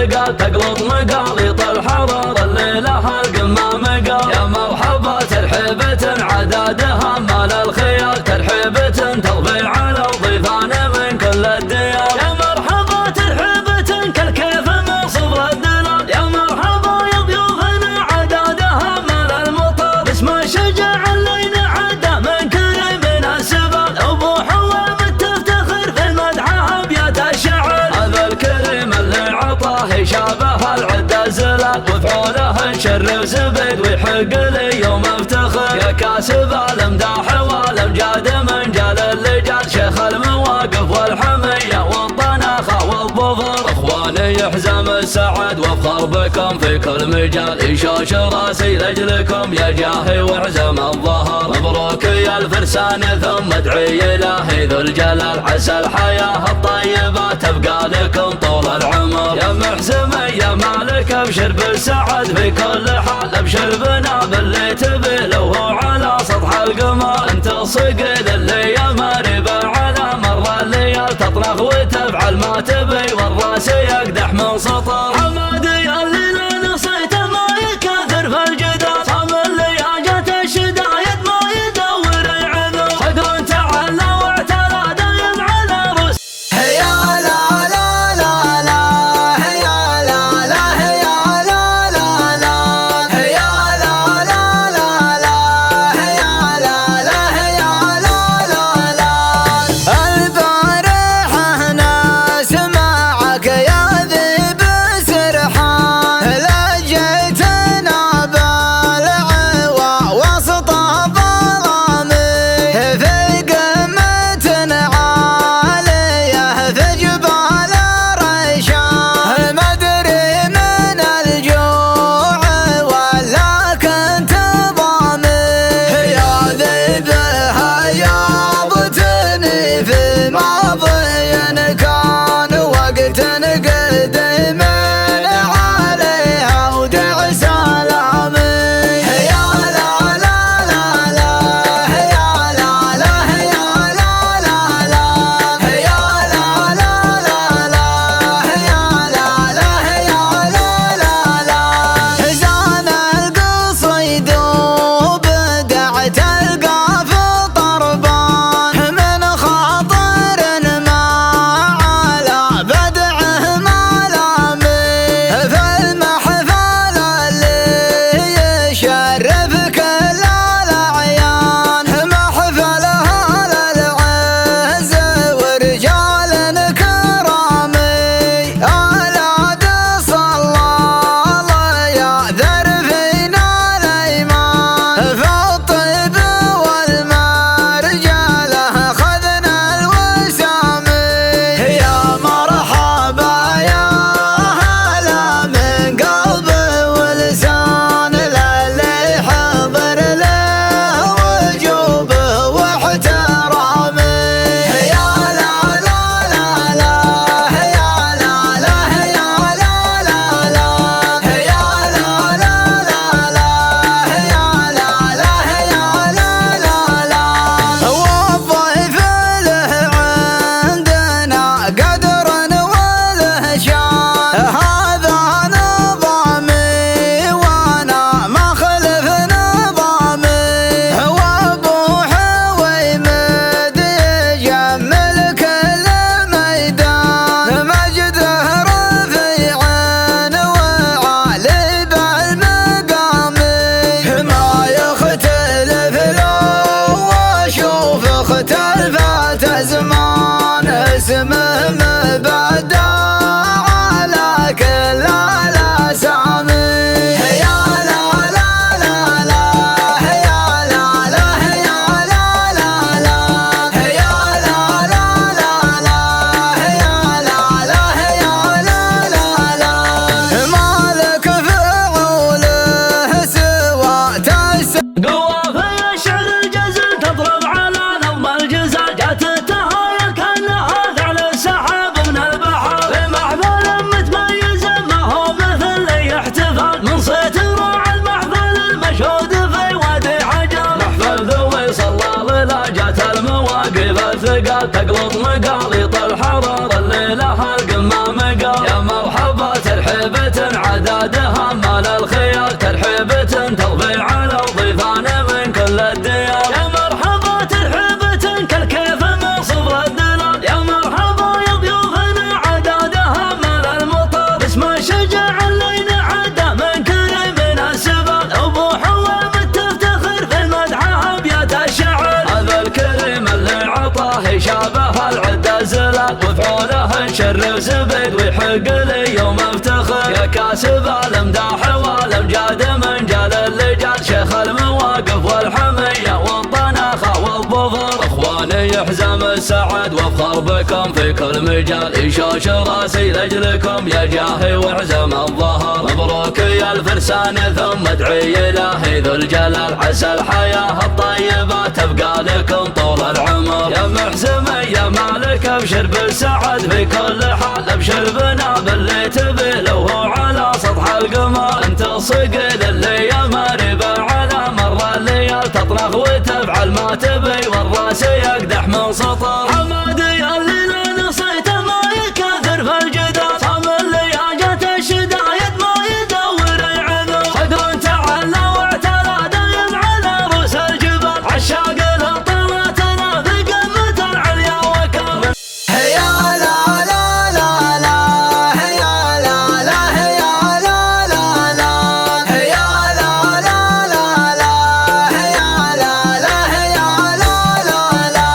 العقال تقلط مقاليط الحرار اللي لها القمة مقال. يا مرحبا ترحيبة عدادها مال الخيال، ترحيبة تضفي على الضيفان من كل الديار. يا مرحبا ترحيبة كالكيف من صبر الدلال، يا مرحبا يا ضيوفنا عدادها مال المطر. اسم الشجاع اللي نعده من كريم السبال، ابو حوام تفتخر في مدحها ابيات الشعر. هذا الكريم اللي عطاه شابه العده زلال، وفعوله نشرف زبيد ويحق لي يوم افتخر. يا كاسب الامداح والامجاد من جال اللجال، شيخ المواقف والحميه والطناخه والظفر. اخواني يحزم السعد وافخر بكم في كل مجال، يشوش راسي لاجلكم يا جاهي واعزم الظهر. مبروك يا الفرسان ثم ادعي الهي ذو الجلال، عسى الحياه الطيبه تبقى لكم طول العمر. يا محزمي يا مالك ابشر بالسعد في كل حال، ابشر بنا باللي تبي لو هو على سطح القمر. انت الصقل اللي يا مريبه على مر الليال، تطرخ وتفعل ما تبي والراس يقدح من سطر. حمادي اللي لا نصيته ما يكاثر في الجدار، صام اللي جت الشدايد ما يدور العذر. صقر تعلى واعتلى دايم على رؤوس. هيا لا لا لا لا، هيا لا لا، هيا لا لا لا، هيا لا لا لا لا، هيا لا لا، هيا لا لا لا. البارحة ناس معك يا ذيب شرف زبد ويحق لي يوم افتخر يا كاسب الامداح والامجاد من جال اللجال شيخ المواقف والحميه والطناخه والظفر اخواني يحزم السعد وافخر بكم في كل مجال يشوش راسي لاجلكم يا جاهي واحزم الظهر مبروك يا الفرسان ثم ادعي الهي ذو الجلال عسى الحياه الطيبه تبقى لكم طول العمر يا محزم يا مالك ابشر بالسعد في كل حال ابشر بنا باللي تبي لو هو على سطح القمر انت الصقل اللي يا مريبه على مر الليال تطلق وتفعل ما تبي والراس يقدح من سطر حمادي اللي لا نصيته ما يكاثر في الجدار صام اللي جت الشدايد ما يدور العذر صدر تعلى واعتلى دايم على رؤوس الجبال عشاق الطلاتنا في قمة العليا وكامل هيا لا لا لا لا هيا لا لا هيا لا لا لا هيا لا لا لا لا هيا لا لا هيا لا لا لا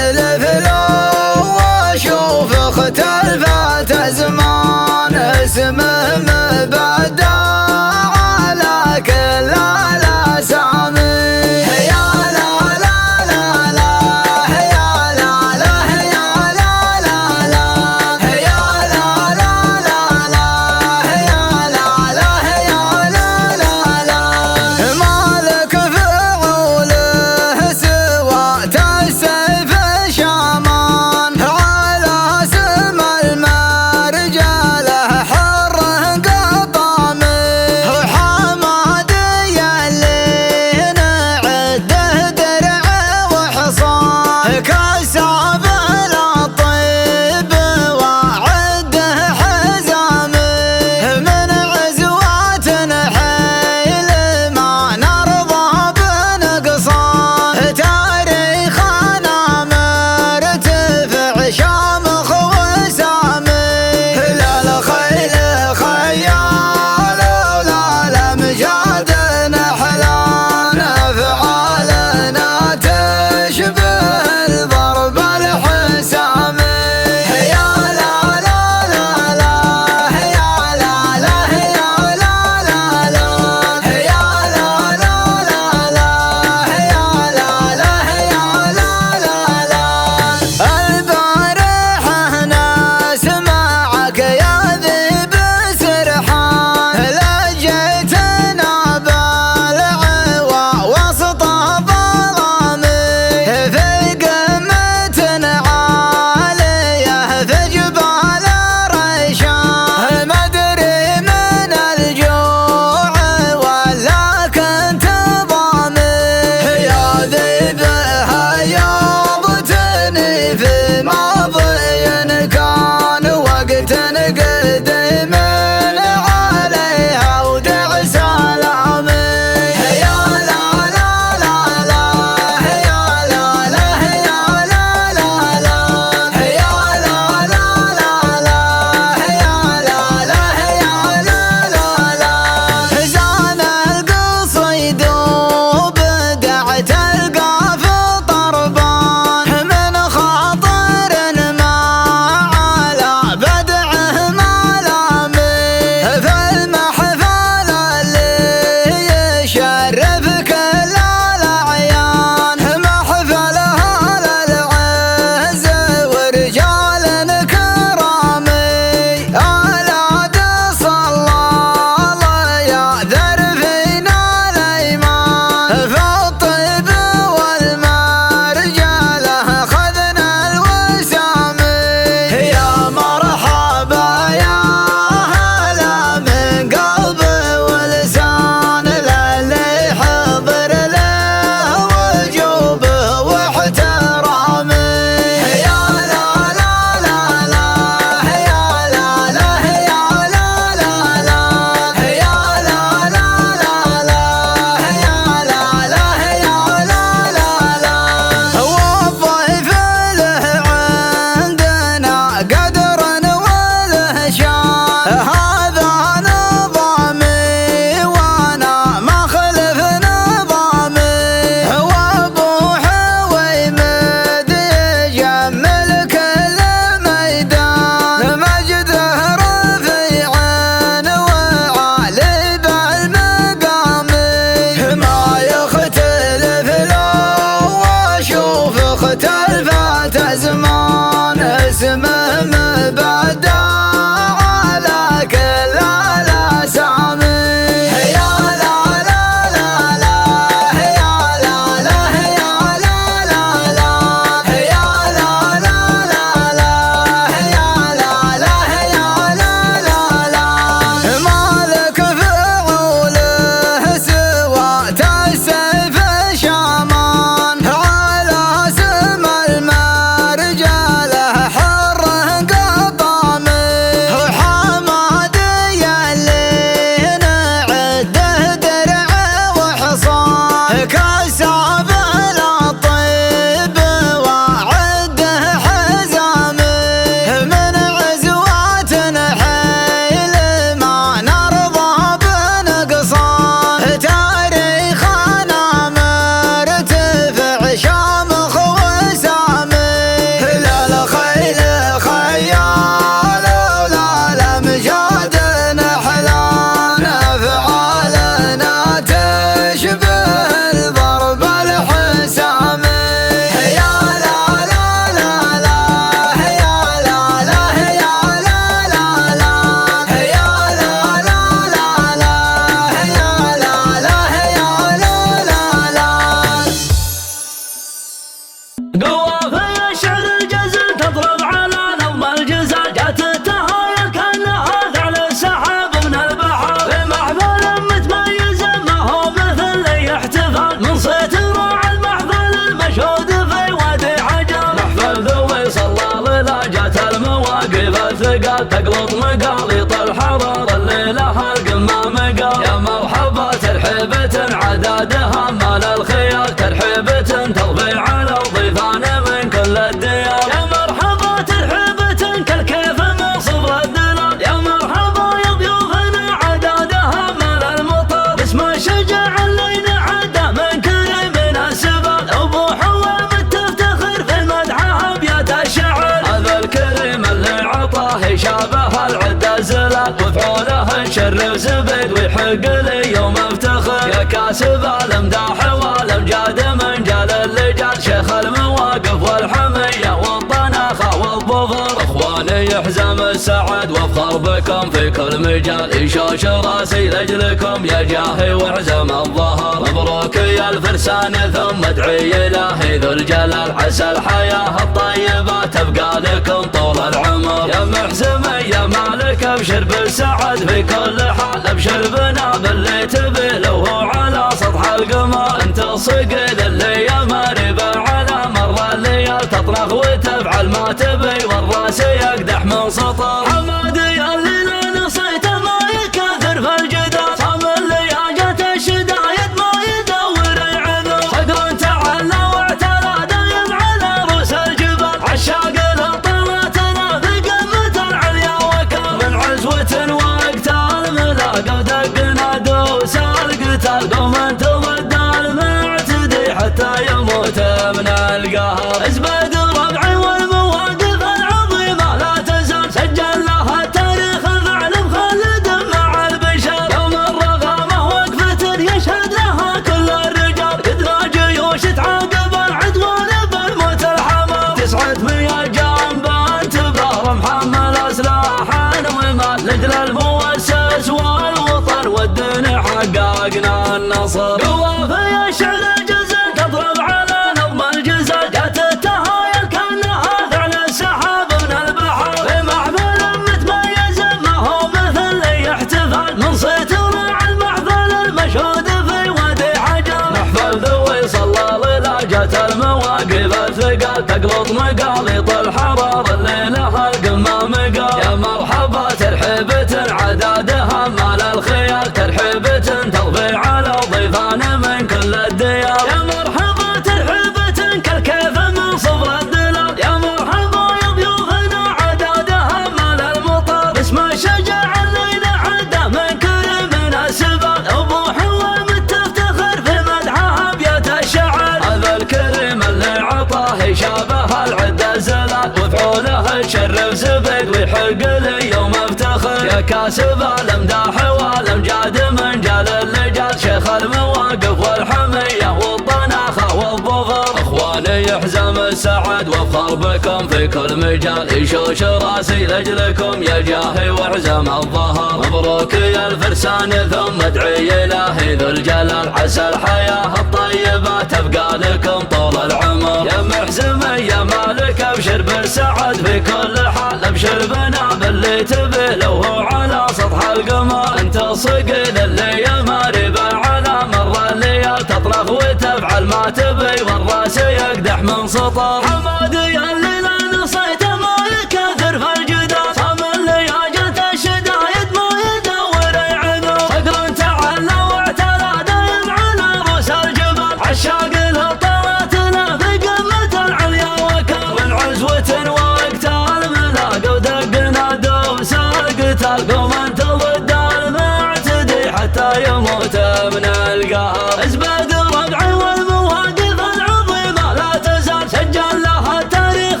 ترحيبة عدادها مال الخيال، ترحيبة تضفي على ضيفان من كل الديار. يا مرحبا ترحيبة كالكيف من صبر الدلال، يا مرحبا يا ضيوفنا عدادها مال المطر. اسم الشجاع اللي نعده من كريم السبال، ابو حوام تفتخر في مدحها ابيات الشعر. هذا الكريم اللي عطاه شابه العده زلال، وفعوله الشر وزبد ويحق لي يوم افتخر. يا كاسب الامداح والامجاد من جال اللجال، شيخ المواقف والحميه والطناخه والظفر. اخواني يحزم السعد وافخر بكم في كل مجال، يشوش راسي لاجلكم يا جاهي واعزم الظهر. مبروك يا الفرسان ثم ادعي الهي ذو الجلال، عسى الحياه الطيبه تبقى لكم طول العمر. يا محزم يا مالك ابشر بالسعد في كل حال، ابشر بنا باللي تبي لو هو على سطح القمر. انت الصقل اللي يا مريبه على مر الليال، تطرخ وتفعل ما تبي والراس يقدح من سطر. حمادي اللي لا نصيته ما يكاثر في الجدار، صام اللي جت الشدايد ما يدور العذر. صقر تعلى واعتلى دايم على روس الجبال، عشاق لطلتنا في قمة العليا وكر. من عزوة وقتال ملاقى ودقنا دوس القتال، قوم انت ضد المعتدي حتى يموت من القهر. ازبد ربعي والمواقف العظيمة لا تزال، سجل لها التاريخ فعل مخلد مع البشر. يوم الرغامة وقفة يشهد لها كل الرجال، قدنا جيوش تعاقب العدوان بالموت الحمر. 900 جنب تبار محمل اسلحا ومال، لاجل المؤسس والوطن والدين حققنا النصر. قوافي الشعر جزل تضرب على نظم الجزل، جات التهايل كانها فعل السحاب من البحر. في محفل متميز ما هو مثل اللي يحتفل، من صيت ورع المحفل المشهود في وادي حجر. محفل ذوي صلى ليلة جات المواقف الثقال، تقلط مقاليط الحرار اللي لها القمة مقال. يا مرحبا ترحيبة عدادها مال الخيال، ترحيبة تضفي على ضيفان من كل الديار. يا مرحبا ترحيبة كالكيف من صبر الدلال، يا مرحبا يا ضيوفنا عدادها مال المطر. اسم الشجاع اللي نعده من كريم السبال، ابو حوام تفتخر في مدحها ابيات الشعر. هذا الكريم اللي عطاه شابه العده زلال، وفعوله الشر وزبد ويحق لي يوم افتخر. يا كاسب الامداح والامجاد من جال اللجال، شيخ المواقف والحميه والطناخه والظفر. اخواني يحزم السعد وافخر بكم في كل مجال، يشوش راسي لاجلكم يا جاهي واعزم الظهر. مبروك يا الفرسان ثم ادعي الهي ذو الجلال، عسى الحياه الطيبه تبقى لكم طول العمر. يا محزم يا مالك ابشر بالسعد في كل حال، ابشر بنا باللي تبي لو هو على سطح القمر. انت الصقل اللي يا مريبه على مر الليال، تطرخ وتفعل ما تبي والراس يقدح من سطر. حمادي اللي لا نصيته ما يكاثر في الجدار، صام اللي جت الشدايد ما يدور العذر. صقر تعلى واعتلى دايم على روس الجبال، عشاق لطلتنا في قمة العليا وكر. من عزوة وقتال ملاقى ودقنا دوس القتال، قوم انت ضد المعتدي حتى يموت من القهر. ازبد ربعي والمواقف العظيمة لا تزال، سجل لها التاريخ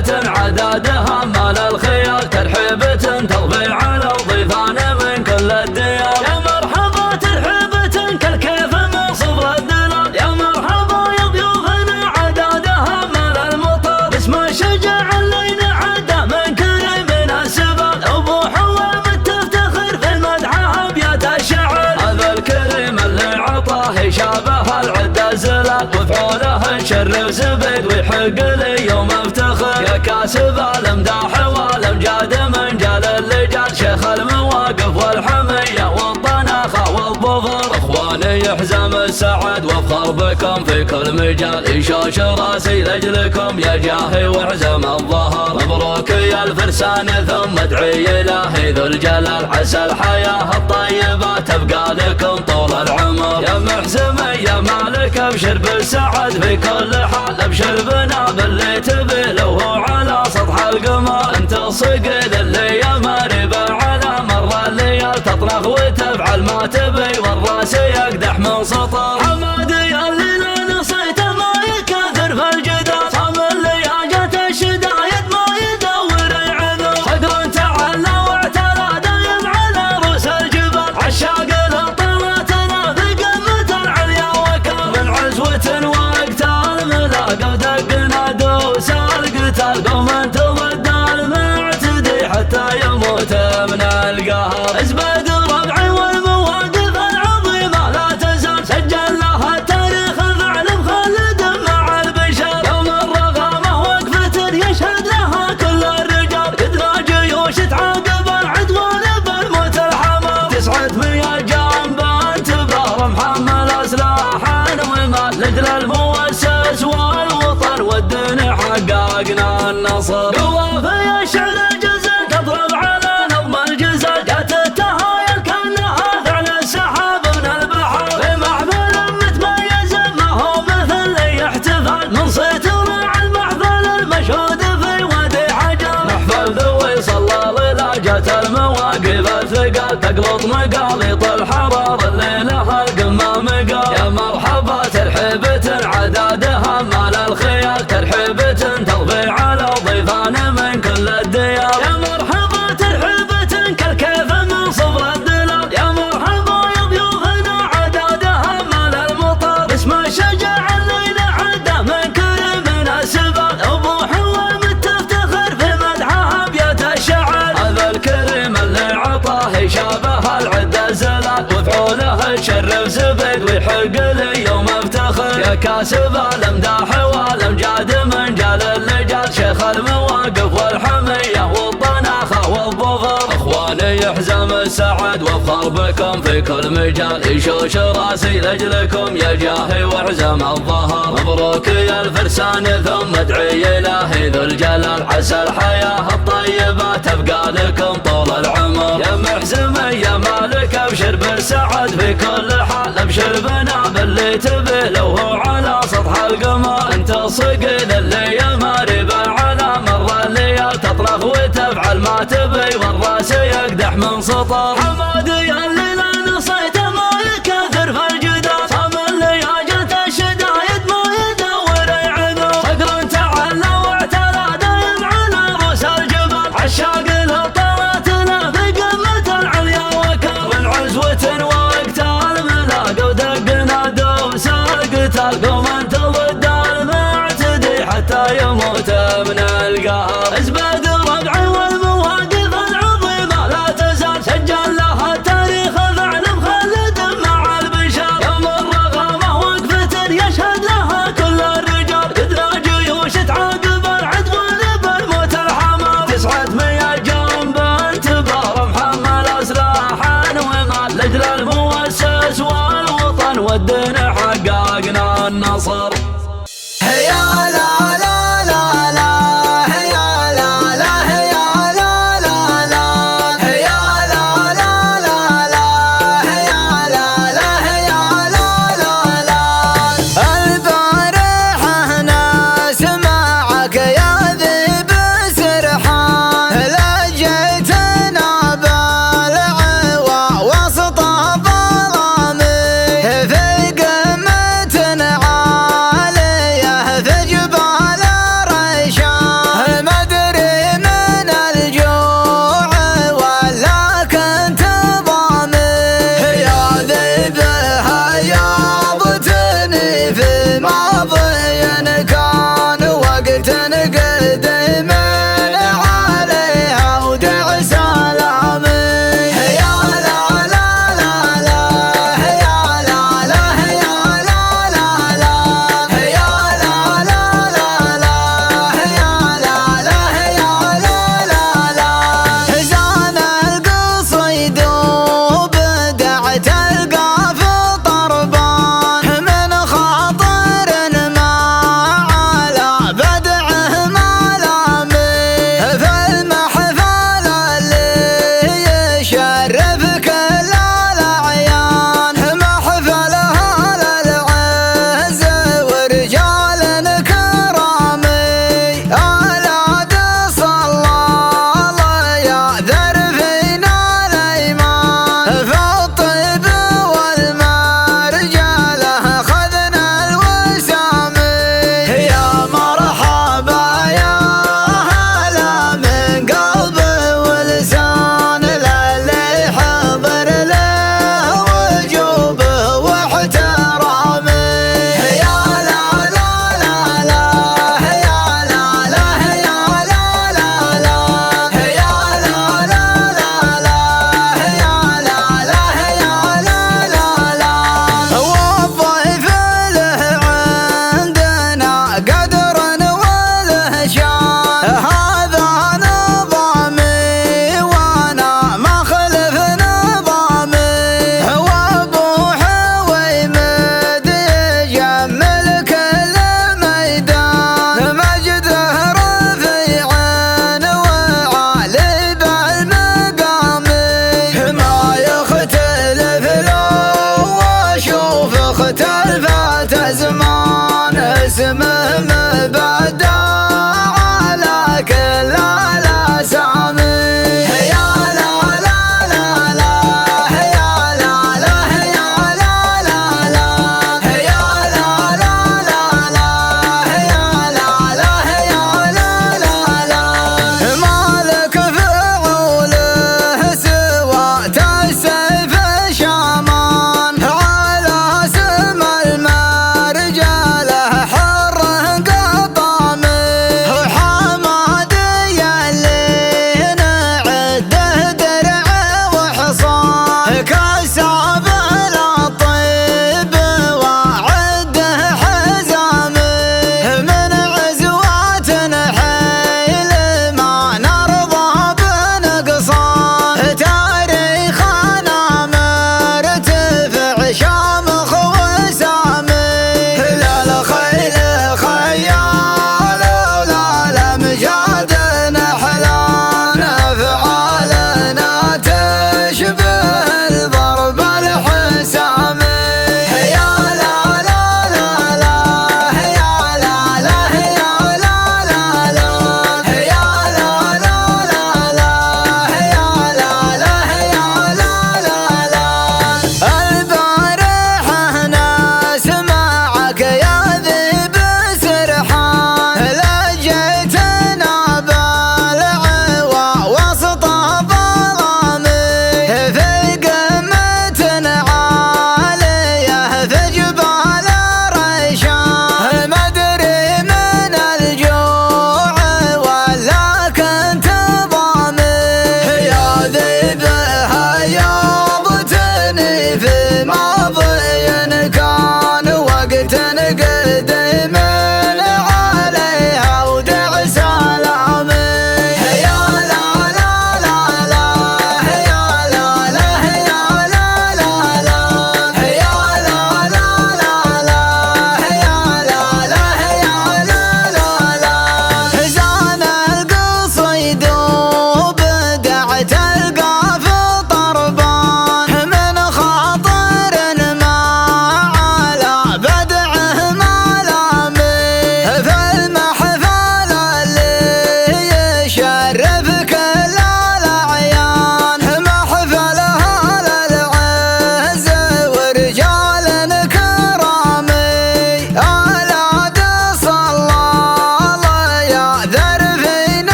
ترحيبة عدادها مال الخيال، ترحيبة تضفي على الضيفان من كل الديار. يا مرحبا ترحيبة كالكيف من صبر الدلال، يا مرحبا يا ضيوفنا عدادها مال المطر، اسم الشجاع اللي نعده من كريم السبال، ابو حوامد تفتخر في المدح ابيات الشعر. هذا الكريم اللي عطاه شابه العده زلال، وفعوله نشرف زبيد ويحق لي يوم افتخر. يا كاسب الامداح والامجاد من جال اللجال، شيخ المواقف والحميه والطناخه والظفر. اخواني يحزم السعد وافخر بكم في كل مجال، يشوش راسي لاجلكم يا جاهي واحزم الظهر. مبروك يا الفرسان ثم ادعي الهي ذو الجلال، عسى الحياه الطيبه تبقى لكم طول العمر. يا محزم يا مالك ابشر بالسعد في كل حال، ابشر بنا باللي تبي لو هو على سطح القمر. انت الصقل اللي يا مريبه على مر الليال، تطرخ وتفعل ما تبي والراس يقدح من سطر. حمادي اللي لا نصيت ما يكاثر في الجدال، صام اللي جات الشدايد ما يدور العذر. صقر تعلى واعتلى دايم على رؤوس الجبال، عشاق لطلتنا في قمة العليا وكر. من عزوة وقت الملاقى ودقنا دوس القتال، قوم انت ضد المعتدي حتى يموت من القهر. ازبد ربعي والمواقف العظيمة لا تزال، سجل لها التاريخ الفعل مخلد مع البشر. يوم الرغامة وقفة يشهد لها كل الرجال، قدنا جيوش تعاقب العدوان بالموت الحمر. 900 جنب تبار محمل اسلحا ومال، لاجل المؤسس والوطن والدين حققنا النصر. قوافي الشعر الجزل تضرب على نظم الجزل، جات التهايل كانها فعل السحاب من البحر. في محفل متميز ما هو مثل اللي يحتفل، من صيت مع المحفل المشهود في وادي حجر. محفل ذوي صلى ليلة جات المواقف الثقال، تقلط مقاليط الحرار اللي لها القمة مقال. يا مرحبا ترحيبة عدادها مال الخيال، ترحيبة تضفي على ضيفان من كل الديار. يا مرحبا ترحيبة كالكيف من صبر الدلال، يا مرحبا يا ضيوفنا عدادها مال المطر، اسم الشجاع اللي نعده من كريم السبال، ابو حوامد تفتخر في مدحها ابيات الشعر. هذا الكريم اللي عطاه شابه العده زلال، وفعوله نشرف زبيد ويحق لي يوم افتخر. يا كاسب الامداح والامجاد من جال اللجال، شيخ المواقف والحميه والطناخه والظفر. اخواني يحزم السعد وافخر بكم في كل مجال، يشوش راسي لاجلكم يا جاهي واحزم الظهر. مبروك يا الفرسان ثم ادعي الهي ذو الجلال، عسى الحياه الطيبه تبقى لكم طول العمر. يا محزم يا مالك ابشر بالسعد في كل حال، ابشر بنا باللي تبي لو هو على سطح القمر. انت الصقل اللي يا مريبه على مر الليال، تطرخ وتفعل ما تبي والراس يقدح من سطر. حمادي اللي لا نصيت ما يكاثر في الجدال، صام اللي جات الشدايد ما يدور العذر. صقر تعلى واعتلى دايم على رؤوس الجبال، عشاق لطلتنا في قمة العليا وكر. من عزوة وقت الملاقى ودقنا دوس القتال، قوم انت ضد المعتدي حتى يموت من القهر. ازبد ربعي والمواقف العظيمة لا تزال، سجل لها التاريخ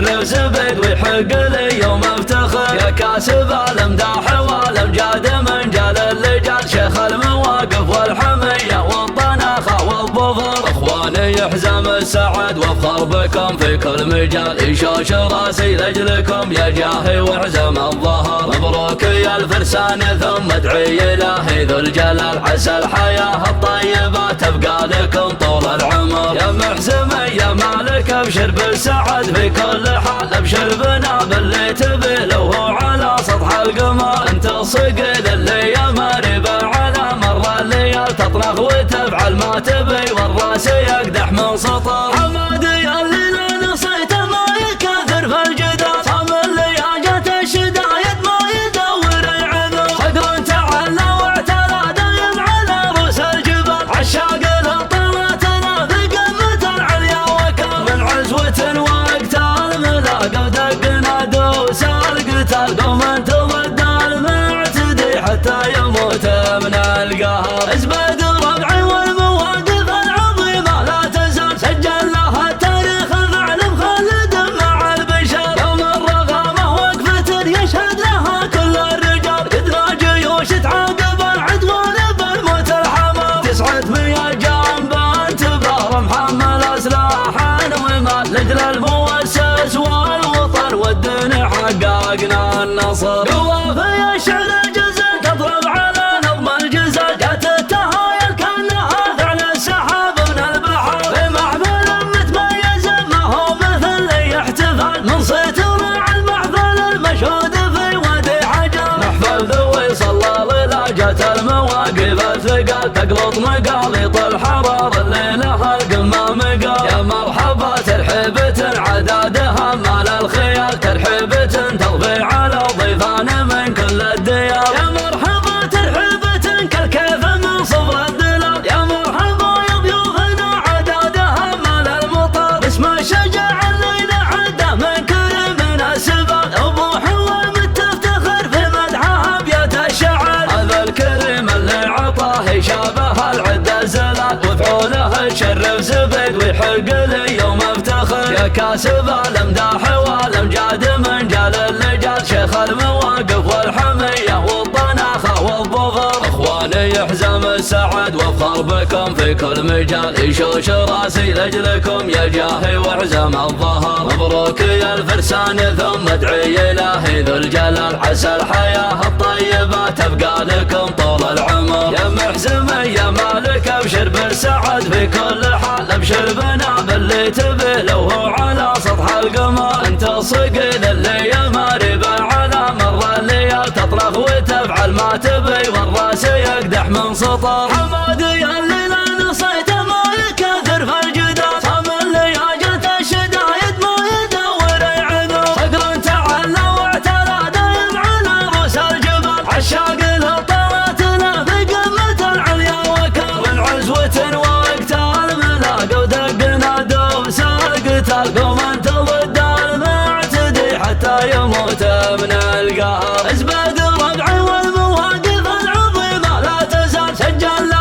شرف زبيد ويحق لي يوم افتخر يا كاسب الامداح والامجاد من جال اللجال شيخ المواقف والحمية والطناخة والظفر اخواني يحزم السعد وافخر بكم في كل مجال يشوش راسي لاجلكم يا جاهي وحزم الظهر مبروك يا الفرسان ثم ادعي الهي ذو الجلال عسى الحياة الطيبة تبقى لكم طول العمر يا محزم يا مالك ابشر بالسعد في كل حال ابشر بنا باللي تبي لو هو على سطح القمر انت الصقل اللي يا مريبة على مر الليال تطرخ وتفعل ما تبي والراس يقدح من سطر حمادي اللي لا نصيته ما يكاثر في الجدار صام اللي جات الشدايد ما يدور العذر صقر تعلى واعتلى دايم على رؤوس الجبال عشاق لطلتنا في قمة العليا وكر من عزوة وقت الملاقى ودقنا دوس القتال قوم تضد المعتدي حتى يموت من القهر ازبد ربعي والمواقف العظيمة لا تزال سجل لها التاريخ الفعل مخلد مع البشر يوم الرغامة وقفة يشهد لها كل الرجال قدنا جيوش تعاقب العدوان بالموت الحمر 900 جنب تبار محمل اسلحا ومال لاجل المؤسس والوطن والدين حققنا النصر قوافي الشعر الجزل تضرب على نظم الجزل جات التهايل كانها فعل السحاب من البحر في محفل متميز ما هو مثل اللي يحتفل من صيت ورع المحفل المشهود في وادي حجر محفل ذوي صلى ليلة جات المواقف الثقال تقلط مقاليط الحرار اللي لها القمة مقال يا مرحبا ترحيبة عدادها مال الخيال ترحيبة تضفي على ضيفان من كل الديار يا مرحبا ترحيبة كالكيف من صبر الدلال يا مرحبا يا ضيوفنا عدادها مال المطر اسم الشجاع اللي نعده من كرم السبال ابو حوام تفتخر في مدحها ابيات الشعر هذا الكريم اللي عطاه شابه العده الزلال وفعوله الشرف زبيد ويحق لي يوم افتخر يا كاسب الامداح والامجاد من جال اللجال شيخ المواقف والحمية والطناخة والظفر اخواني يحزم السعد وافخر بكم في كل مجال يشوش راسي لاجلكم يا جاهي وحزم الظهر مبروك يا الفرسان ثم ادعي الهي ذو الجلال عسى الحياة الطيبة تبقى لكم طول العمر يا محزم يا مالك ابشر بالسعد في كل حال ابشر بنا باللي تبي لو هو على سطح القمر انت الصقل اللي يا مريبة على مر الليال تطرخ وتفعل ما تبي والراس يقدح من سطر حمادي اللي لا نصيته ما يكاثر في الجدار صام اللي جات الشدايد ما يدور العذر صقر تعلى واعتلى دايم على رؤوس الجبال عشاق لطلتنا في قمة العليا وكر من عزوة وقت الملاقى ودقنا دوس القتال قوم ضد المعتدي حتى يموت من القهر ازبد ربعي والمواقف العظيمة لا تزال سجل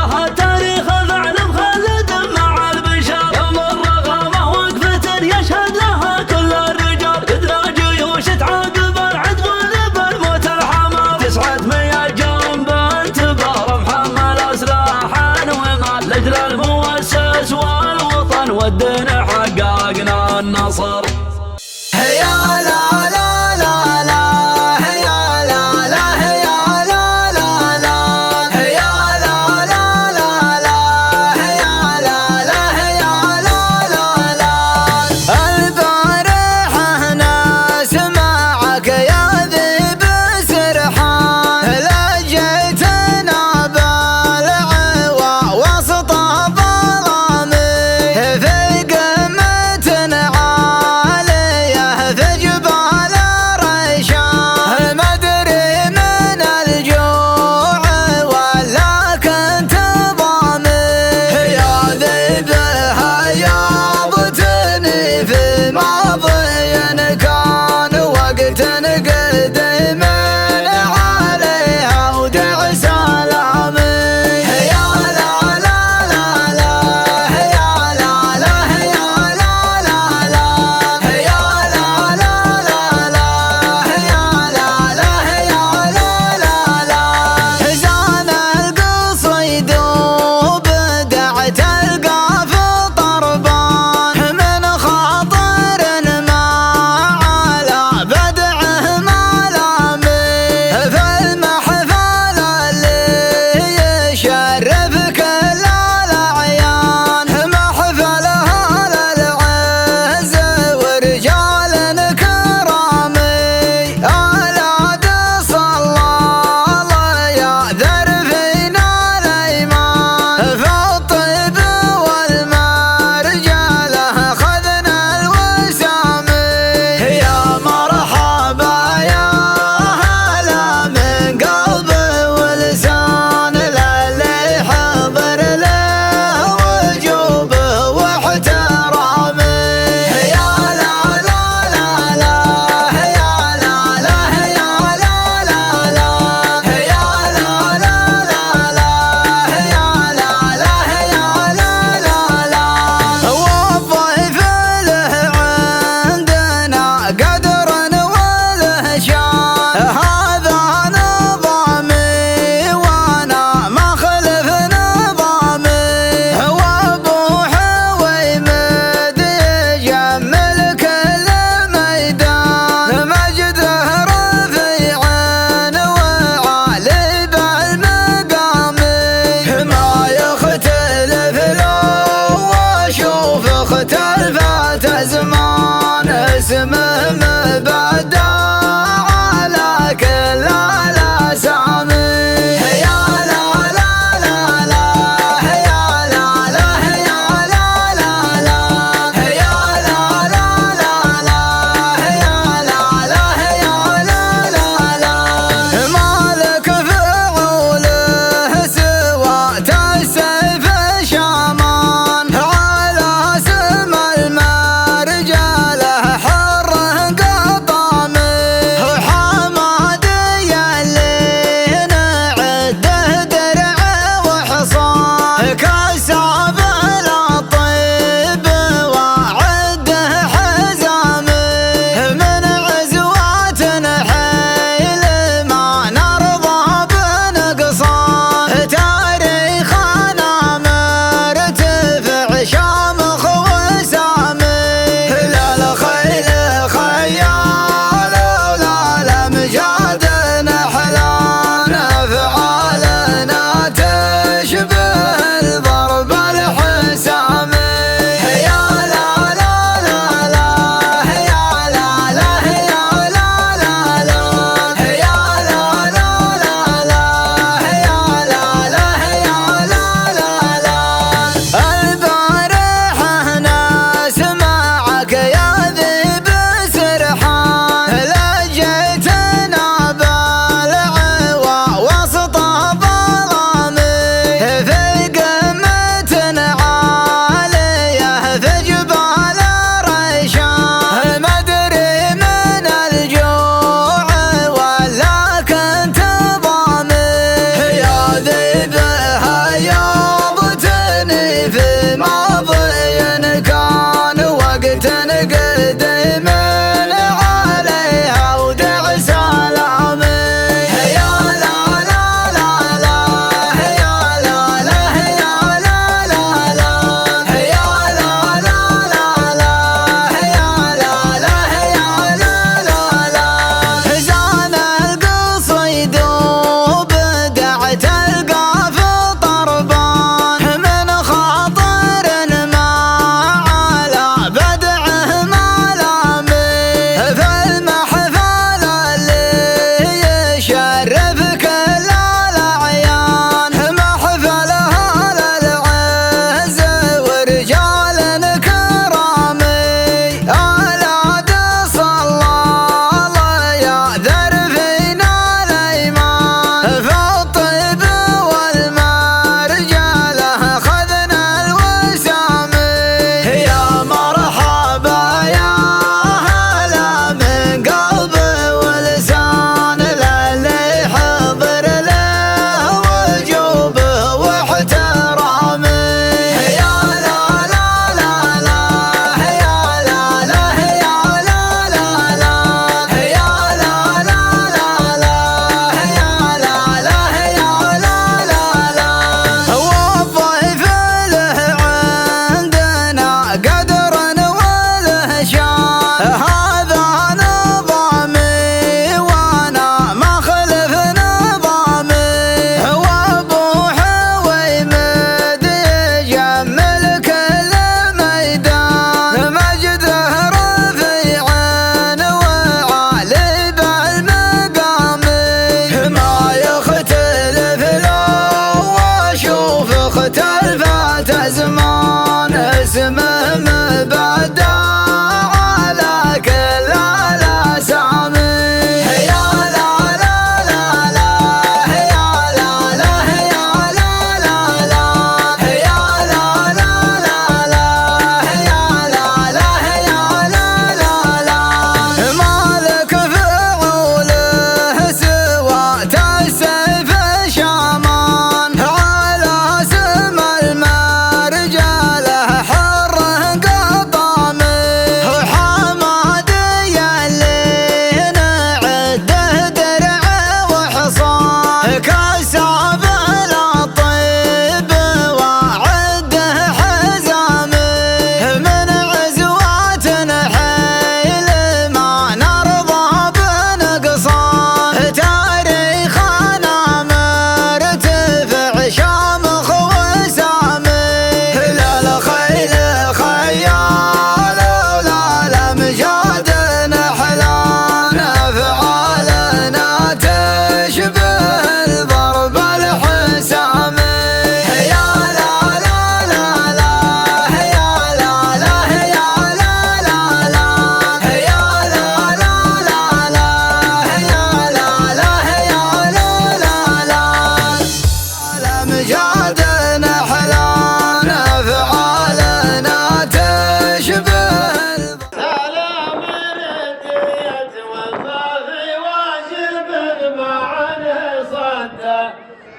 مرده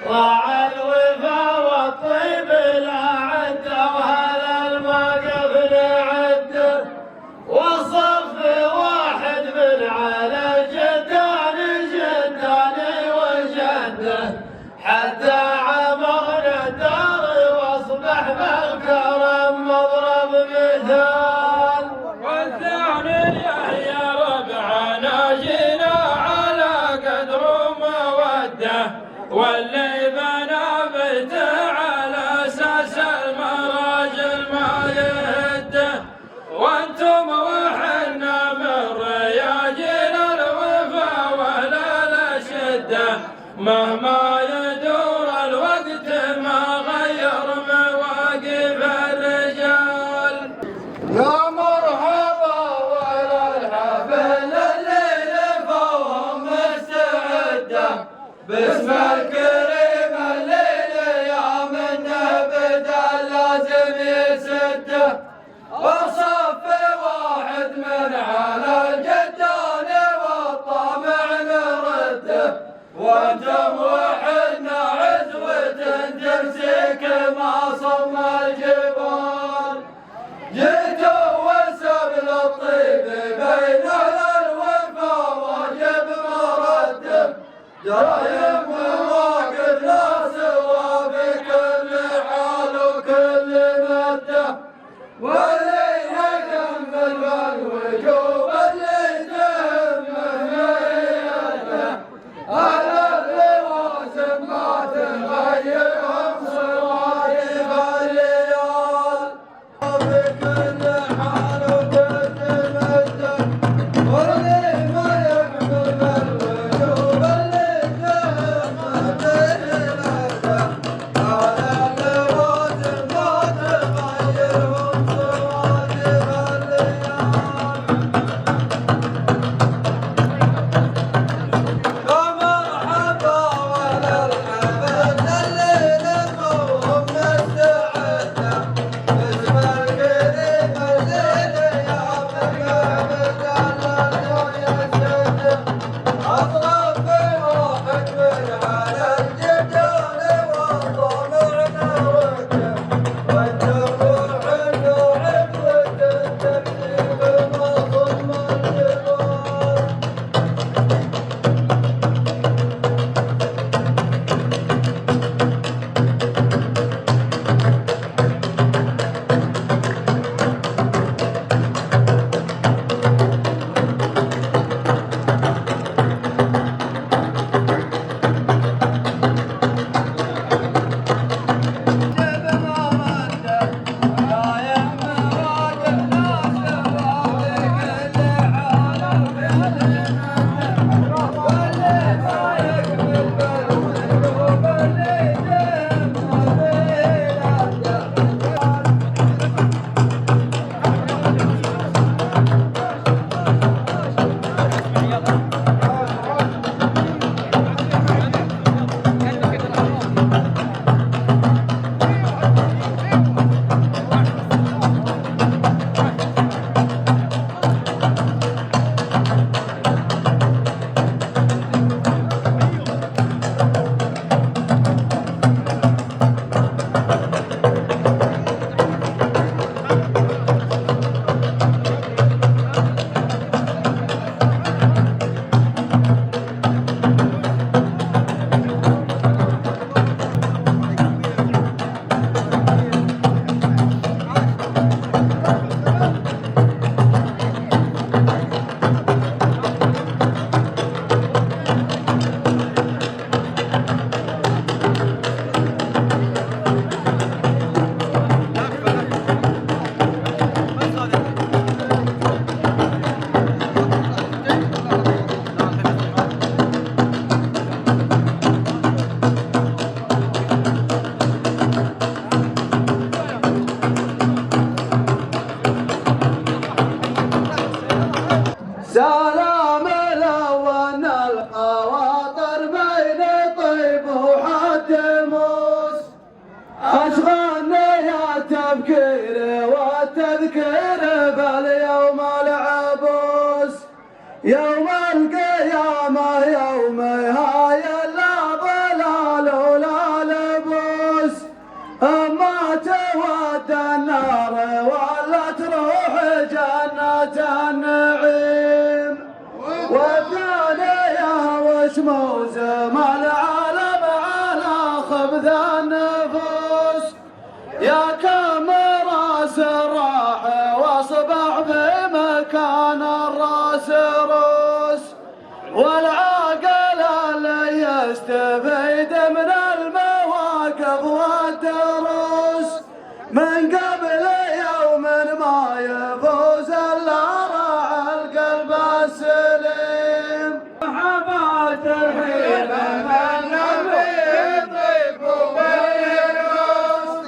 ضاع الوفا والطيب لا عده وهذا الموقف نعده والصف واحد من على جدان وجده حتى عمرنا الدار واصبح بالكرم مضرب مثال. والثانية يا ربعنا جينا على قدر موده واللي بنى بيته على اساس المراجل ما يهده وانتم وحنا من رياجيل الوفا ولا الشده مهما يدور الوقت ما غير مواقف الرجال. يا مرحبا ولا الحفل الليل فوهم مستعده باسم الكريم الليل يا منه بدا لازم يسده وصف واحد من على الجدان والطامع نرده وانتم وحنا عزوة تمسك ما صم الجبال. جيتوا وسبل الطيب بين الوفا واجب مرده دايم مواقف لا سوى في كل حال وكل مده واللي يكمل بالوجوب اللي تهمه ميته على اللوازم ما تغيرهم صوايب الريال في كل حال وكل مده واللي ما يكمل بالوجوب اللي تهمه ما العالم على خبث النفوس يا كم راس راح واصبح في مكان الراس روس والعاقل اللي يستفيد من المواقف والدروس من قبل يوم ما يفوز الا راعى القلب السليم محبات الحين من الطيب واليروس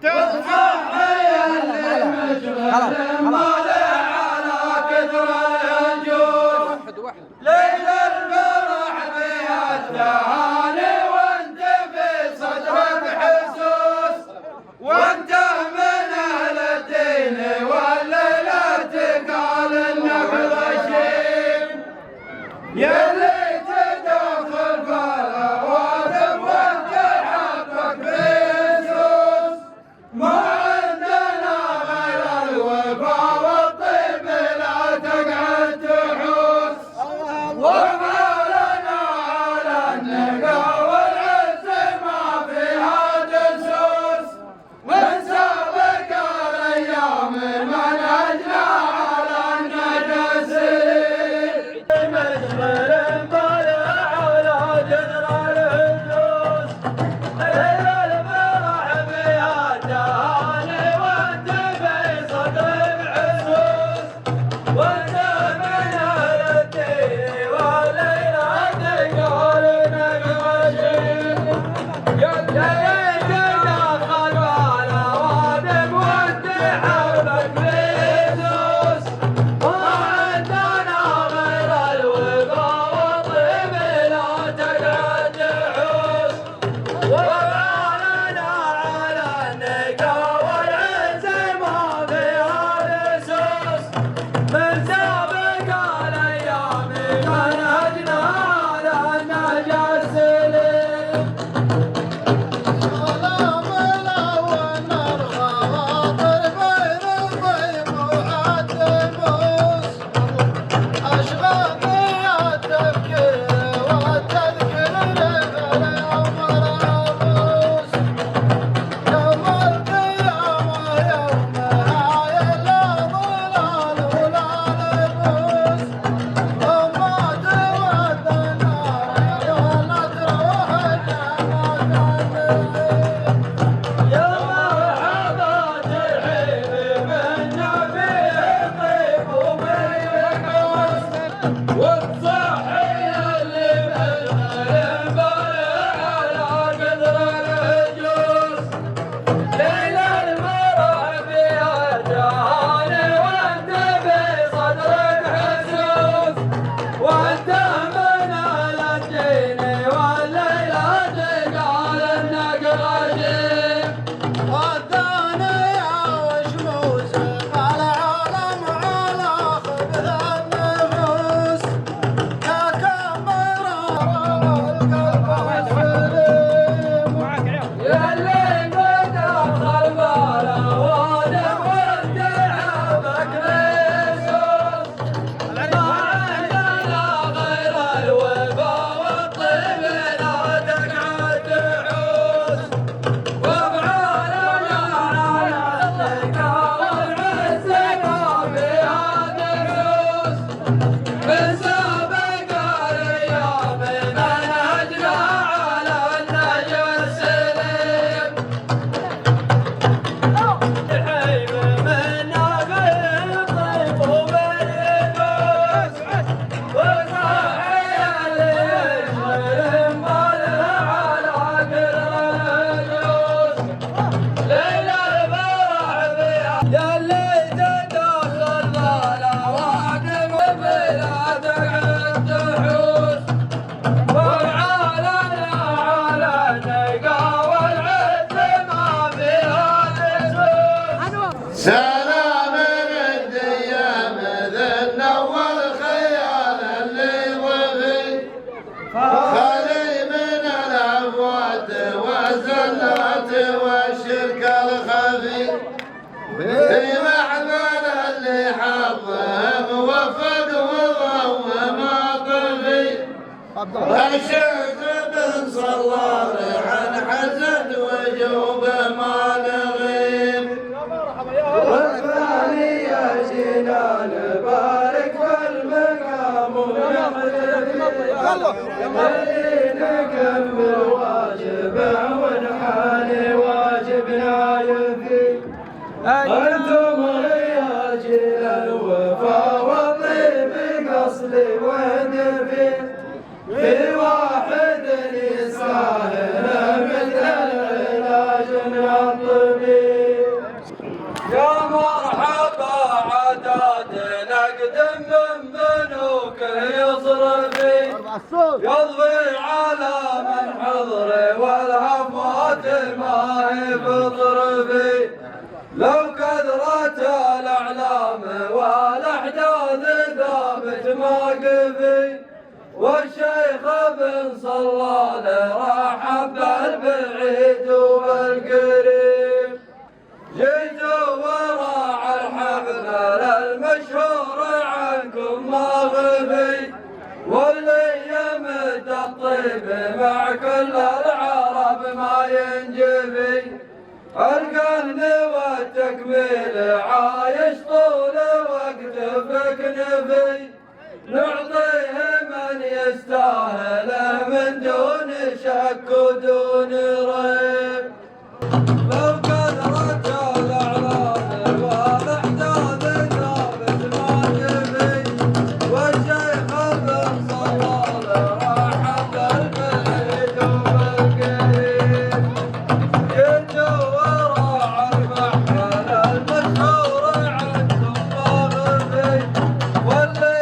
تضحي اللي مشغل مالي على كثر الهجوم ليل الفرح بها التهاني وانت في صدرك حسوس وانت من اهل الدين والليله تقال انك غشيم يا اللي تدخل في الهواتف وانت حقك بيسوس ما عندنا غير الوفا والطيب لا تقعد تحوس وما لنا على النقا والعز ما فيها دسوس من سابق الايام منهجنا على النجس مجمل طالع على جدر الهندوس ليل الفرح بها التهاني وانت في صدر العسوس وانت من اهل الدين والليله تقال انك غشيم يا ليت دخل بالهواتف وانت حبك بيسوس ما عندنا غير الوفا والطيب لا تقعد تحوس وبعالنا على النقا والعز ما فيها دسوس من سابق الايام منهجنا على النهج السليم سلام الاول نرخى واطر بين الضيف والدبوس اشغلني التفكير والتذكير باليوم العبوس يوم القيامه يومها يلا ظلال ولا لبوس وما تود النار ولا تروح الجنه يا مرحبا ترحيب منا فيه الطيب وباليكوس والصحي اللي مشغل بالي على قدر الهجوس ليل الفرح فيها التهاني وانت في صدرك حسوس وانت من اهل الدين والليله تقال انك غشيم والثانية وشموس العالم على خبث النفوس يا كم القلب السليم يا اللي تدخل بالهواتف وانت حبك بيسوس ما عندنا غير الوفا والطيب لا تقعد تحوس وبعالنا على النقا والعز ما فيها دروس من سابق الايام منهجنا على النهج السليم حيب منا بالطيب وباليدوس وصحي اللي يشغل باله على قدر الهجوس ليل الفرح بها يا اللي تدخل بالهواتف بلا تقعد تحوس وبعالنا على النقا والعز ما فيها دسوس سلام الديام ذن والخيال اللي وفي خلي من الأموات والزلات والشرك الخفي في محمل اللي حظهم وفد وضوم ما طفي الشيخ بن صلال عن حزن وجوبه ما نغيب والثاني يا جنان بارك بالمقام نكمل واجبه ونحاني واجبنا يفي انتم رياجل الوفا والطيب قصدي ودفي في واحد يستاهل مثل العلاج الطبيب يا مرحبا عداد نقدم من بنوكه يصرفي يضوي على من حضري والهفوات ما هي بطرفي لو كثرت الاعلام والاحداث ثابت موقفي والشيخ بن صلال رحب بالبعيد والقريب جيت وراع الحفل المشهور عنكم ما غبي واللي يمد الطيب مع كل العرب ما ينجبي القرن والتكميل عايش طول وقت بكنفي نعطيه من يستاهله من دون شك ودون ريب لو كثرت الاعلام والاحداث ثابت ما يبي والشيخ بن صلال رحب بالبعيد والقريب جيت وراع المحفل المشهور عنكم ما غبي واللي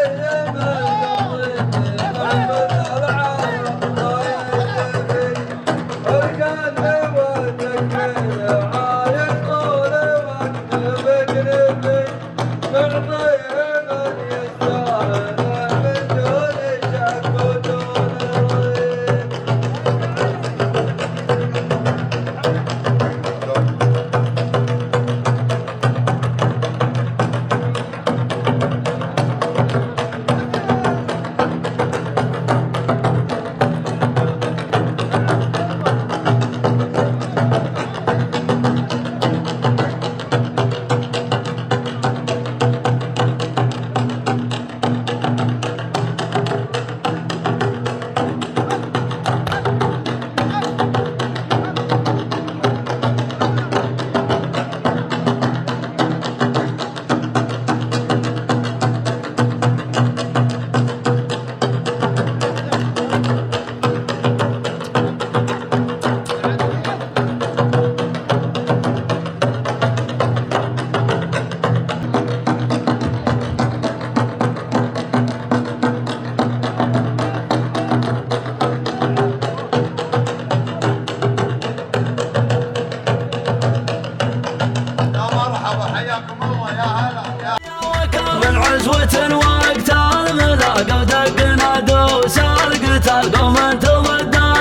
وقت الملاقة ودقنا دوس القتال قوم انتم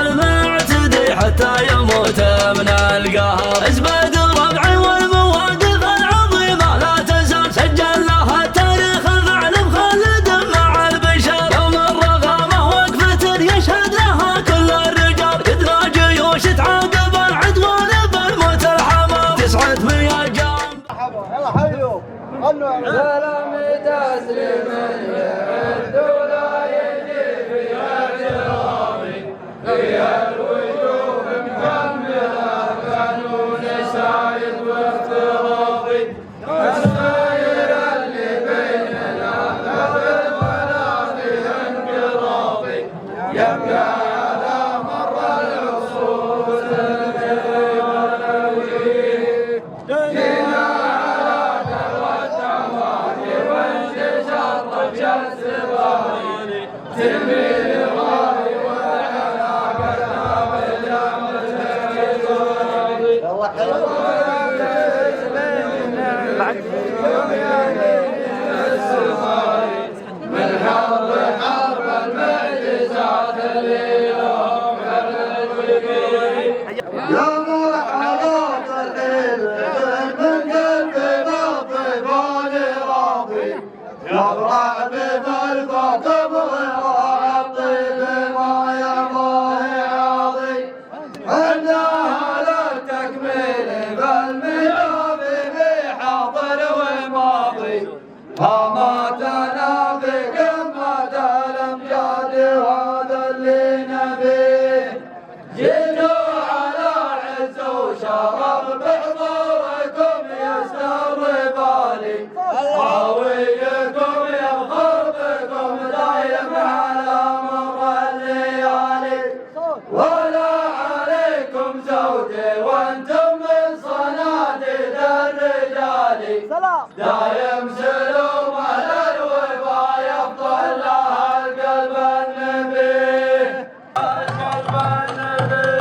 المعتدي حتى يموت من القهر ازبد الربع والمواقف العظيمة لا تزال سجل لها التاريخ الفعل مخلد مع البشر يوم الرغامة وقفة يشهد لها كل الرجال قدنا جيوش تعاقب العدوان بالموت الحمام 900 جام يلا حيوا سلام تسليم يعد ولا يجي في اعتراضي في الوجوه مكمله قانون سايد وافتراضي الساير اللي بيننا قبل ولا في انقراضي يبقى على مر العصور سلمي ونوي جينا من حرب المعجزات اليوم يا مرحبا بالحلم من قلبي بالطيبان راضي يا رعب بالفاطم وراء الطيب ولا عليكم زوجي وانتم من صناديد الرجال دايم سلوم اهل الوفا يفضل لها القلب النبي القلب النبي.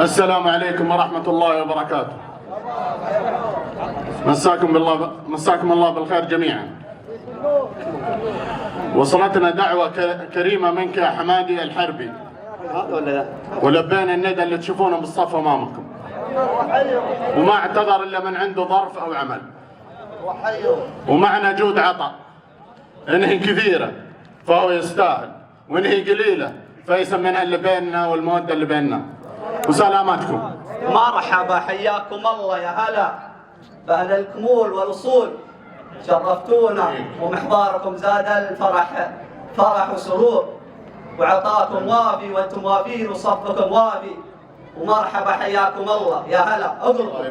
السلام عليكم ورحمة الله وبركاته. مساكم الله بالخير جميعا. وصلتنا دعوة كريمة منك يا حمادي الحربي، ولبينا الندى اللي تشوفونه بالصف أمامكم، وما اعتذر إلا من عنده ظرف أو عمل، ومعنا جود عطاء. إنهي كثيرة فهو يستاهل، وإنهي قليلة فيسمنها اللي بيننا والمودة اللي بيننا. وسلاماتكم. مرحبا، حياكم الله يا هلا بأهل الكمول والأصول، شرفتونا ومحضاركم زاد الفرح فرح وسرور، وعطاكم وافي وانتم وافين وصفكم وافي. ومرحبا حياكم الله يا هلا. اقربوا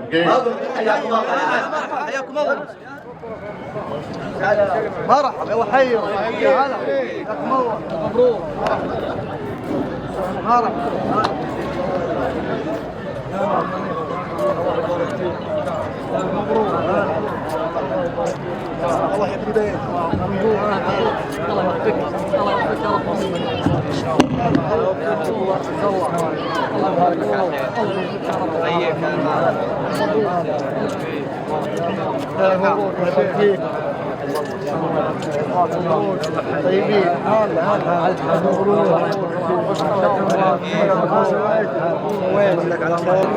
حياكم الله يا هلا. حياكم الله. مرحبا وحيوا يا هلا، حياكم الله، مبروك. مرحبا طيبين وين لك على خير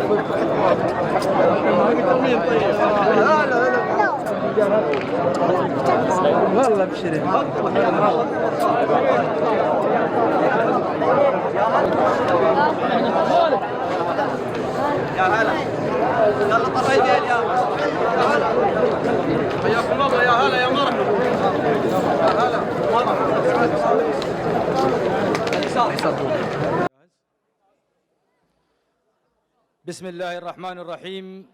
والله ابشري يا هلا يلا طفيت يا حياكم الله يا هلا يا مرحبا يا هلا بسم الله الرحمن الرحيم.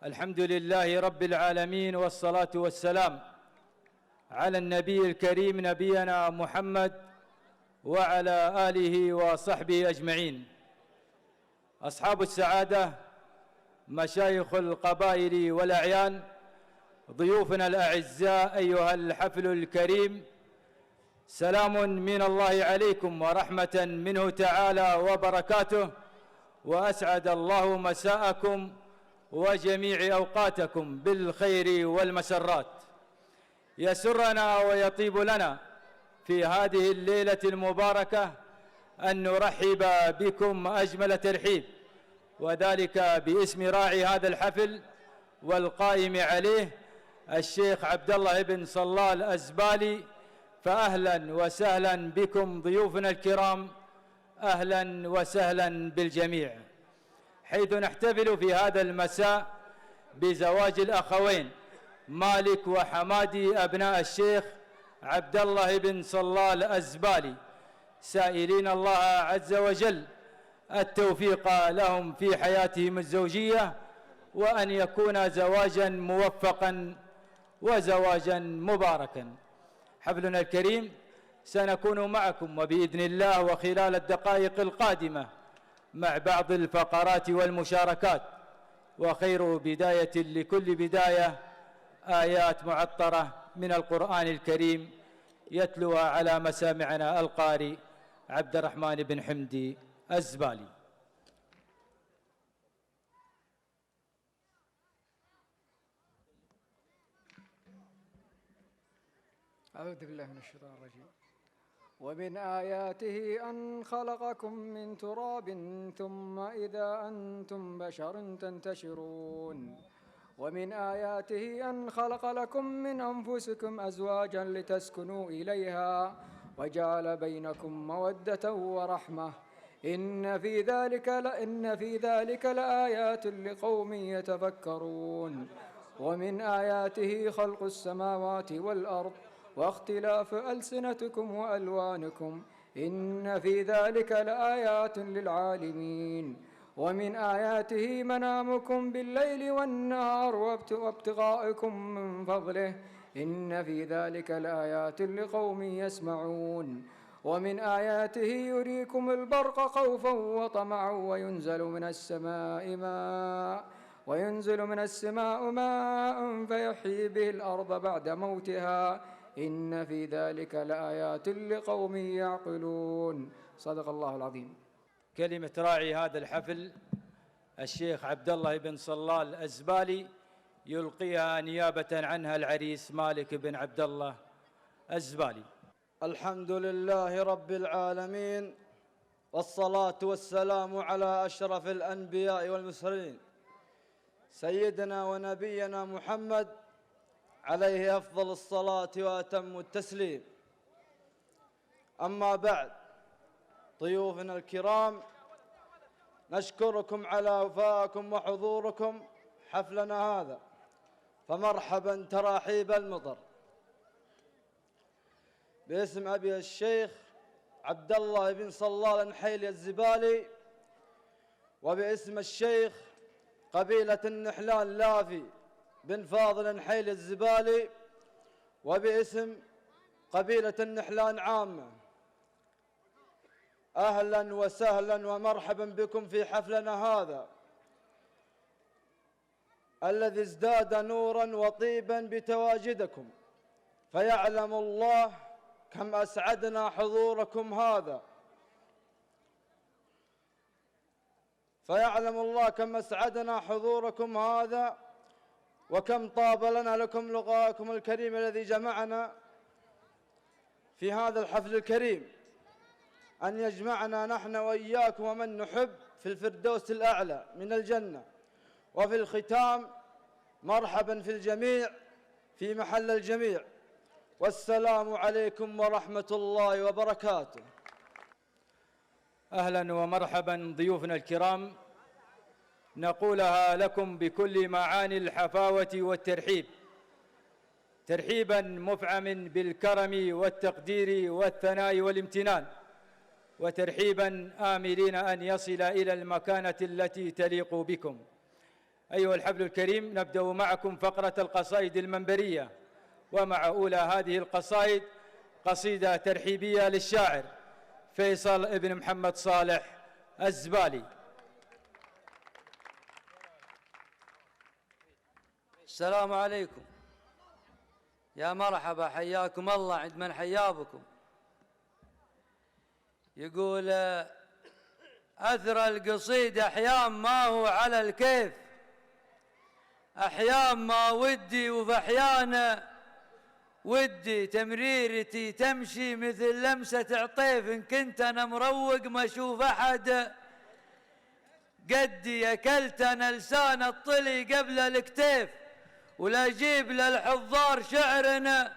الحمد لله رب العالمين، والصلاة والسلام على النبي الكريم نبينا محمد وعلى آله وصحبه أجمعين. أصحاب السعادة، مشايخ القبائل والأعيان، ضيوفنا الأعزاء، أيها الحفل الكريم، سلام من الله عليكم ورحمة منه تعالى وبركاته، وأسعد الله مساءكم وجميع أوقاتكم بالخير والمسرات. يسرنا ويطيب لنا في هذه الليلة المباركة أن نرحب بكم أجمل ترحيب، وذلك باسم راعي هذا الحفل والقائم عليه الشيخ عبد الله بن صلال الأزبالي. فأهلا وسهلا بكم ضيوفنا الكرام، أهلا وسهلا بالجميع، حيث نحتفل في هذا المساء بزواج الأخوين مالك وحمادي أبناء الشيخ عبد الله بن صلال الأزبالي، سائلين الله عز وجل التوفيق لهم في حياتهم الزوجية، وأن يكون زواجا موفقا وزواجا مباركا. حفلنا الكريم سنكون معكم وبإذن الله وخلال الدقائق القادمة مع بعض الفقرات والمشاركات، وخير بداية لكل بداية آيات معطرة من القرآن الكريم يتلوها على مسامعنا القارئ عبد الرحمن بن حمدي الزبالي. أعوذ بالله من الشيطان الرجيم. ومن آياته أن خلقكم من تراب ثم إذا أنتم بشر تنتشرون. ومن آياته أن خلق لكم من أنفسكم أزواجا لتسكنوا إليها وجعل بينكم مودة ورحمة إن في ذلك لآيات لقوم يتفكرون. ومن آياته خلق السماوات والأرض واختلاف ألسنتكم وألوانكم إن في ذلك لآيات للعالمين. ومن آياته منامكم بالليل والنهار وابتغاؤكم من فضله إن في ذلك لآيات لقوم يسمعون. ومن آياته يريكم البرق خوفا وطمعا وينزل من السماء ماء فيحيي به الأرض بعد موتها إن في ذلك لآيات لقوم يعقلون. صدق الله العظيم. كلمة راعي هذا الحفل الشيخ عبد الله بن صلال الأزبالي يلقيها نيابة عنها العريس مالك بن عبد الله الزبالي. الحمد لله رب العالمين، والصلاة والسلام على أشرف الأنبياء والمرسلين سيدنا ونبينا محمد عليه أفضل الصلاة وأتم التسليم. أما بعد، ضيوفنا الكرام، نشكركم على وفائكم وحضوركم حفلنا هذا، فمرحبا تراحيب المطر. باسم أبي الشيخ عبد الله بن صلال النحيلي الزبالي، وباسم الشيخ قبيلة النحلان لافي بن فاضل النحيلي الزبالي، وباسم قبيلة النحلان عامة، أهلا وسهلا ومرحبا بكم في حفلنا هذا الذي ازداد نورا وطيبا بتواجدكم، فيعلم الله كم أسعدنا حضوركم هذا. فيعلم الله كم أسعدنا حضوركم هذا، وكم طاب لنا لكم لقاءكم الكريم الذي جمعنا في هذا الحفل الكريم، أن يجمعنا نحن وإياكم ومن نحب في الفردوس الأعلى من الجنة. وفي الختام مرحبا في الجميع في محل الجميع، والسلام عليكم ورحمة الله وبركاته. أهلا ومرحبا ضيوفنا الكرام، نقولها لكم بكل معاني الحفاوة والترحيب، ترحيبا مفعما بالكرم والتقدير والثناء والامتنان، وترحيبا آملين أن يصل إلى المكانة التي تليق بكم. أيها الحفل الكريم، نبدأ معكم فقرة القصائد المنبرية، ومع أولى هذه القصائد قصيدة ترحيبية للشاعر فيصل ابن محمد صالح الزبالي. السلام عليكم، يا مرحبا، حياكم الله عند من حيابكم. يقول أثر القصيد أحيان ما هو على الكيف، أحيان ما ودي وفي أحيان ودي، تمريرتي تمشي مثل لمسة عطيف، إن كنت أنا مروق ما أشوف أحد قدي، أكلت أنا لسان الطلي قبل الكتيف، ولا أجيب للحضار شعرنا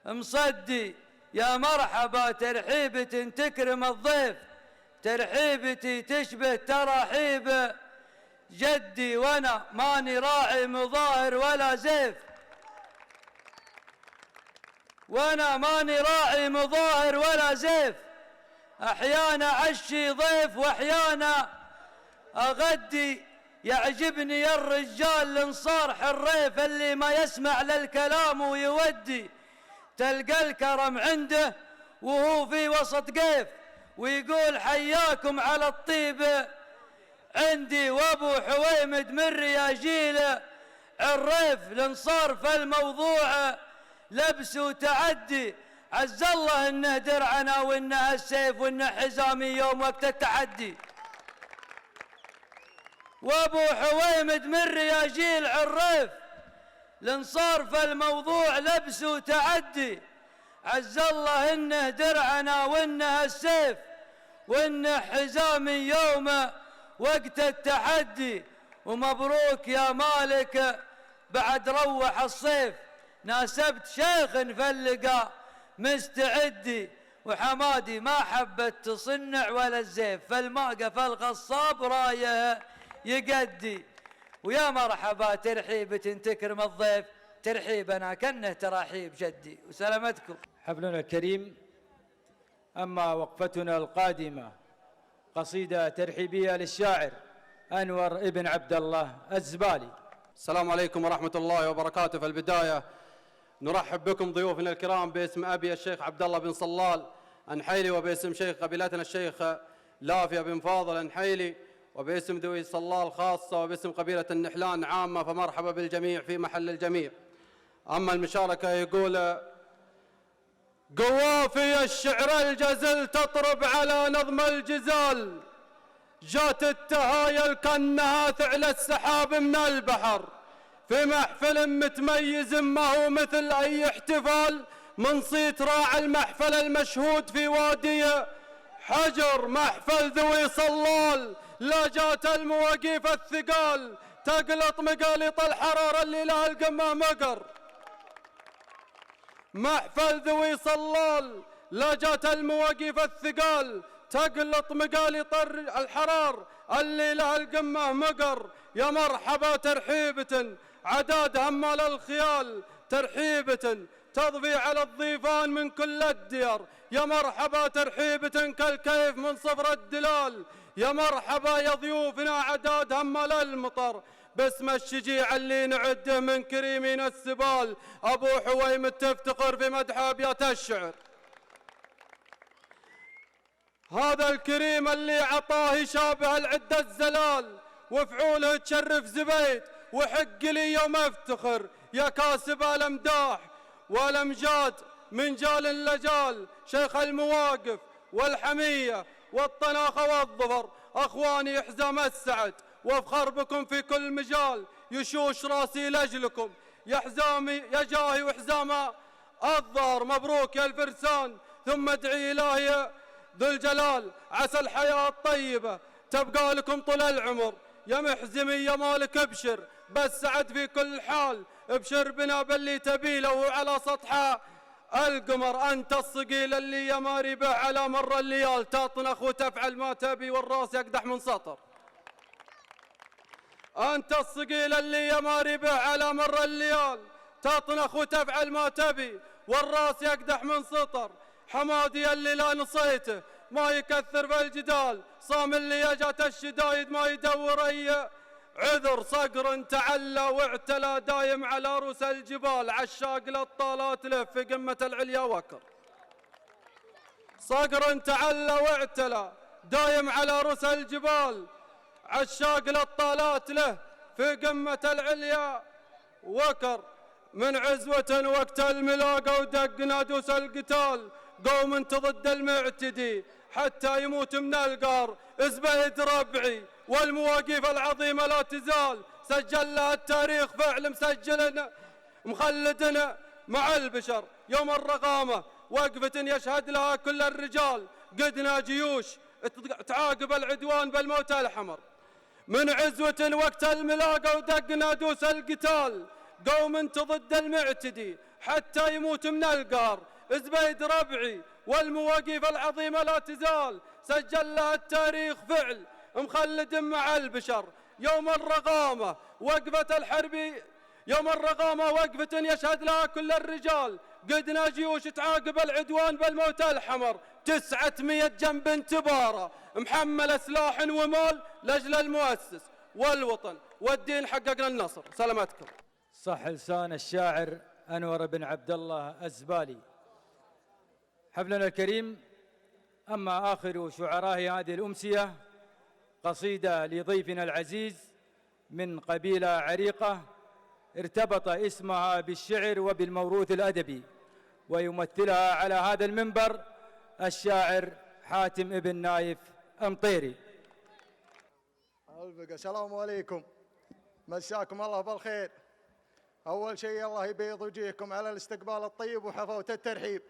مصدي. يا مرحبا ترحيبة تكرم الضيف، ترحيبتي تشبه تراحيب جدي، وأنا ماني راعي مظاهر ولا زيف، وأنا ماني راعي مظاهر ولا زيف، أحيانا عشي ضيف وأحيانا أغدي. يعجبني يا الرجال الانصار حريف، اللي ما يسمع للكلام ويودي، تلقى الكرم عنده وهو في وسط قيف، ويقول حياكم على الطيب عندي، وابو حويمد من رياجيل عريف، الانصار في الموضوع لبس وتعدي، عز الله انه درعنا وانه السيف وانه حزامي يوم وقت التحدي، وابو حويمد من رياجيل عريف، الانصار في الموضوع لبس وتعدي، عز الله انه درعنا وانه السيف وانه حزامي يوم وقت التحدي. ومبروك يا مالك بعد روح الصيف، ناسبت شيخ في اللقاء مستعدي، وحمادي ما حبت تصنع ولا الزيف، فالماقة فالغصاب رايه يقدي. ويا مرحبا ترحيبة تكرم الضيف، ترحيبنا كنه تراحيب جدي، وسلامتكم. حفلنا الكريم، أما وقفتنا القادمة قصيدة ترحيبية للشاعر أنور ابن عبد الله الزبالي. السلام عليكم ورحمة الله وبركاته. في البداية نرحب بكم ضيوفنا الكرام باسم أبي الشيخ عبد الله بن صلال أنحيلي، وباسم شيخ قبيلتنا الشيخ لافية بن فاضل أنحيلي، وباسم ذوي صلال خاصة، وباسم قبيلة النحلان عامة، فمرحبا بالجميع في محل الجميع. أما المشاركة يقول قوافي الشعر الجزل تطرب على نظم الجزال، جات التهايل كأنها ثعل السحاب من البحر، في محفل متميز ما هو مثل أي احتفال، من صيت راعي المحفل المشهود في وادي حجر، محفل ذوي صلال، لا جات المواقيف الثقال تقلط مقاليط الحرارة اللي لها القمة مقر، محفل ذوي صلال، لا جات المواقيف الثقال تقلط مقاليط الحرار اللي لها القمة مقر. يا مرحبا ترحيبة عداد همال الخيال، ترحيبة تضفي على الضيفان من كل الديار، يا مرحبا ترحيبة كالكيف من صفر الدلال، يا مرحبا يا ضيوفنا عداد همال المطر، باسم الشجيع اللي نعده من كريمين السبال، أبو حويمد تفتخر في مدح أبيات الشعر. هذا الكريم اللي عطاه يشابه العدة الزلال، وفعوله تشرف زبيد، وحق لي يوم افتخر يا كاسب الامداح والامجاد من جال لجال، شيخ المواقف والحمية والطناخة والظفر، أخواني حزام السعد وافخر بكم في كل مجال، يشوش راسي لأجلكم يا حزامي يا جاهي وحزام الظهر. مبروك يا الفرسان، ثم ادعي إلهي ذو الجلال عسى الحياة الطيبة تبقى لكم طول العمر. يا محزمي يا مالك ابشر، بس سعد في كل حال، ابشر بنا باللي تبيله وعلى سطحه القمر. أنت الصقيل اللي يا ماري به على مر الليال، تطنخ وتفعل ما تبي والراس يقدح من سطر. أنت الصقيل اللي يا ماري به على مر الليال، تطنخ وتفعل ما تبي والراس يقدح من سطر. حمادي اللي لا نصيته ما يكثر في الجدال، صام اللي جات الشدايد ما يدور أي عذر. صقر تعلى واعتلى دايم على رؤوس الجبال، عشاق للطالات له في قمة العليا وكر. صقر تعلى واعتلى دايم على رؤوس الجبال، عشاق للطالات له في قمة العليا وكر. من عزوة وقت الملاقة ودق نادوس القتال، قوم ضد المعتدي حتى يموت من القار. زبيد ربعي والمواقف العظيمة لا تزال، سجل لها التاريخ فعل مسجل مخلدنا مع البشر. يوم الرقامة وقفة يشهد لها كل الرجال، قدنا جيوش تعاقب العدوان بالموت الحمر. من عزوة وقت الملاقة ودق نادوس القتال، قوم ضد المعتدي حتى يموت من القار. زبيد ربعي والمواقف العظيمة لا تزال، سجل لها التاريخ فعل مخلد مع البشر. يوم الرقامة وقفة الحرب، يوم الرقامة وقفة يشهد لها كل الرجال، قدنا جيوش تعاقب العدوان بالموت الحمر. 900 جنب تبارة محمل سلاح ومال لأجل المؤسس والوطن والدين، حققنا النصر. سلامتكم. صح لسان الشاعر أنور بن عبد الله الزبالي. حفلنا الكريم، أما آخر شعراء هذه الأمسية قصيدة لضيفنا العزيز من قبيلة عريقة ارتبط اسمها بالشعر وبالموروث الأدبي، ويمثلها على هذا المنبر الشاعر حاتم ابن نايف أمطيري. السلام عليكم، مساكم الله بالخير. أول شيء الله يبيض وجيهكم على الاستقبال الطيب وحفاوة الترحيب،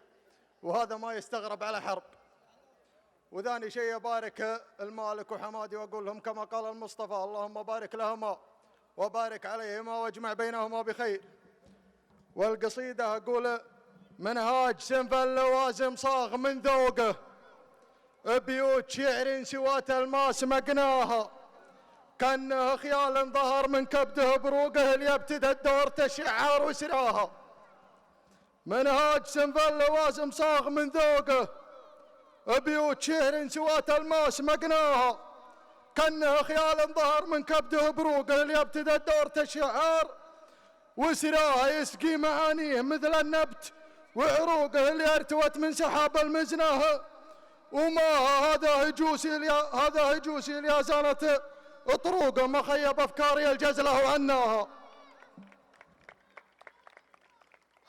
وهذا ما يستغرب على حرب. وثاني شيء أبارك المالك وحمادي وأقول لهم كما قال المصطفى: اللهم بارك لهما وبارك عليهما واجمع بينهما بخير. والقصيدة أقول: منهاج سنف اللوازم صاغ من ذوقه، بيوت شعر سوات الماس مقناها، كأنه خيال ظهر من كبده بروقه، ليبتدى الدور تشعر وسراها. منهاج سنف اللوازم صاغ من ذوقه، بيوت شعر سوات الماس مقناها، كأنه خيال ظهر من كبده بروقه، ليبتدى الدور تشعر وسراها. يسقي معانيه مثل النبت وعروقه، اللي ارتوت من سحاب المزناه وماها. هذا هجوسي اللي زانت طروقه، ما خيب افكاري الجزله وعناها.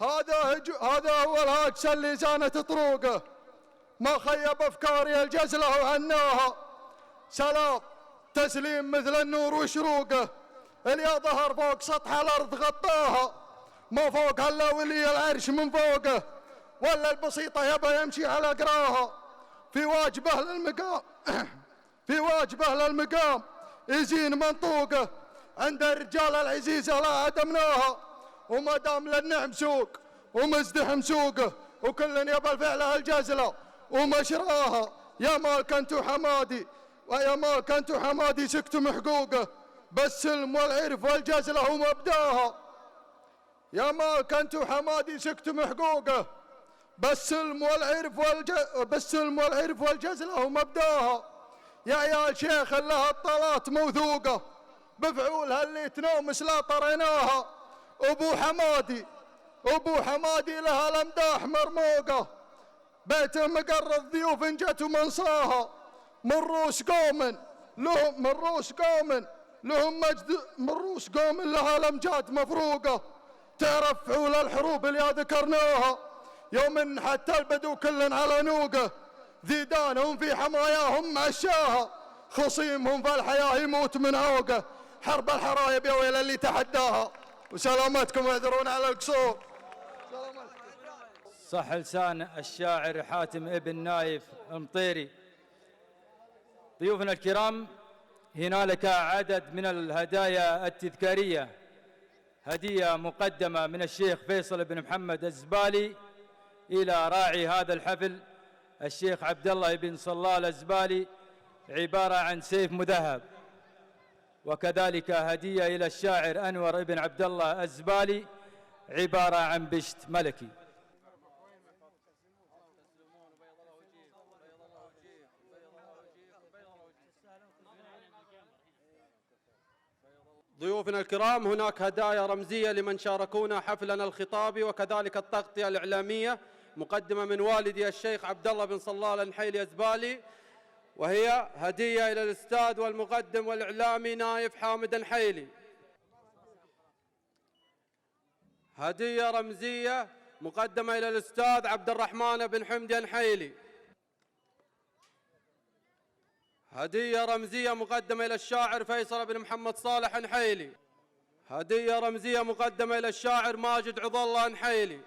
هذا هو الهاجس اللي زانت طروقه، ما خيب افكاري الجزله وعناها. سلام تسليم مثل النور وشروقه، اللي ظهر فوق سطح الارض غطاها، ما فوق هلا ولي العرش من فوقه، ولا البسيطه يبا يمشي على قراها. في واجبه للمقام يزين منطوقه، عند الرجال العزيزه لا عدمناها. وما دام للنعم سوق ومزدحم سوقه، وكل يبا الفعله الجزله ومشراها. يا مال كنتو حمادي ويا مال كنتو حمادي سكتم حقوقه، بالسلم والعرف والجزله ومبداها. يا مال كنتو حمادي سكتم حقوقه، بالسلم والعرف والجزله ومبداها. يا عيال شيخ لها الطلات موثوقه، بفعولها اللي تنومس لا طريناها. ابو حمادي لها الامداح مرموقه، بيته مقر الضيوف جت ومنصاها. من روس قوم لها الامجاد مفروقه، تعرف فعول الحروب اللي ذكرناها. يوم حتى البدو كل على نوقه، ذيدانهم في حماياهم عشاها. خصيمهم في الحياة يموت من عوقه، حرب الحرايب يا ويل اللي تحداها. وسلامتكم واعذرون على القصور. صح لسان الشاعر حاتم ابن نايف المطيري. ضيوفنا الكرام، هنالك عدد من الهدايا التذكارية، هدية مقدمة من الشيخ فيصل بن محمد الزبالي إلى راعي هذا الحفل الشيخ عبد الله بن صلال الزبالي، عبارة عن سيف مذهب. وكذلك هدية إلى الشاعر أنور بن عبد الله الزبالي، عبارة عن بشت ملكي. ضيوفنا الكرام، هناك هدايا رمزية لمن شاركونا حفلنا الخطابي وكذلك التغطية الإعلامية، مقدمة من والدي الشيخ عبد الله بن صلال النحيلي الزبالي، وهي هدية إلى الأستاذ والمقدم والإعلامي نايف حامد النحيلي. هدية رمزية مقدمة إلى الأستاذ عبد الرحمن بن حمدي النحيلي. هدية رمزية مقدمة إلى الشاعر فيصل بن محمد صالح النحيلي. هدية رمزية مقدمة إلى الشاعر ماجد عضالله النحيلي.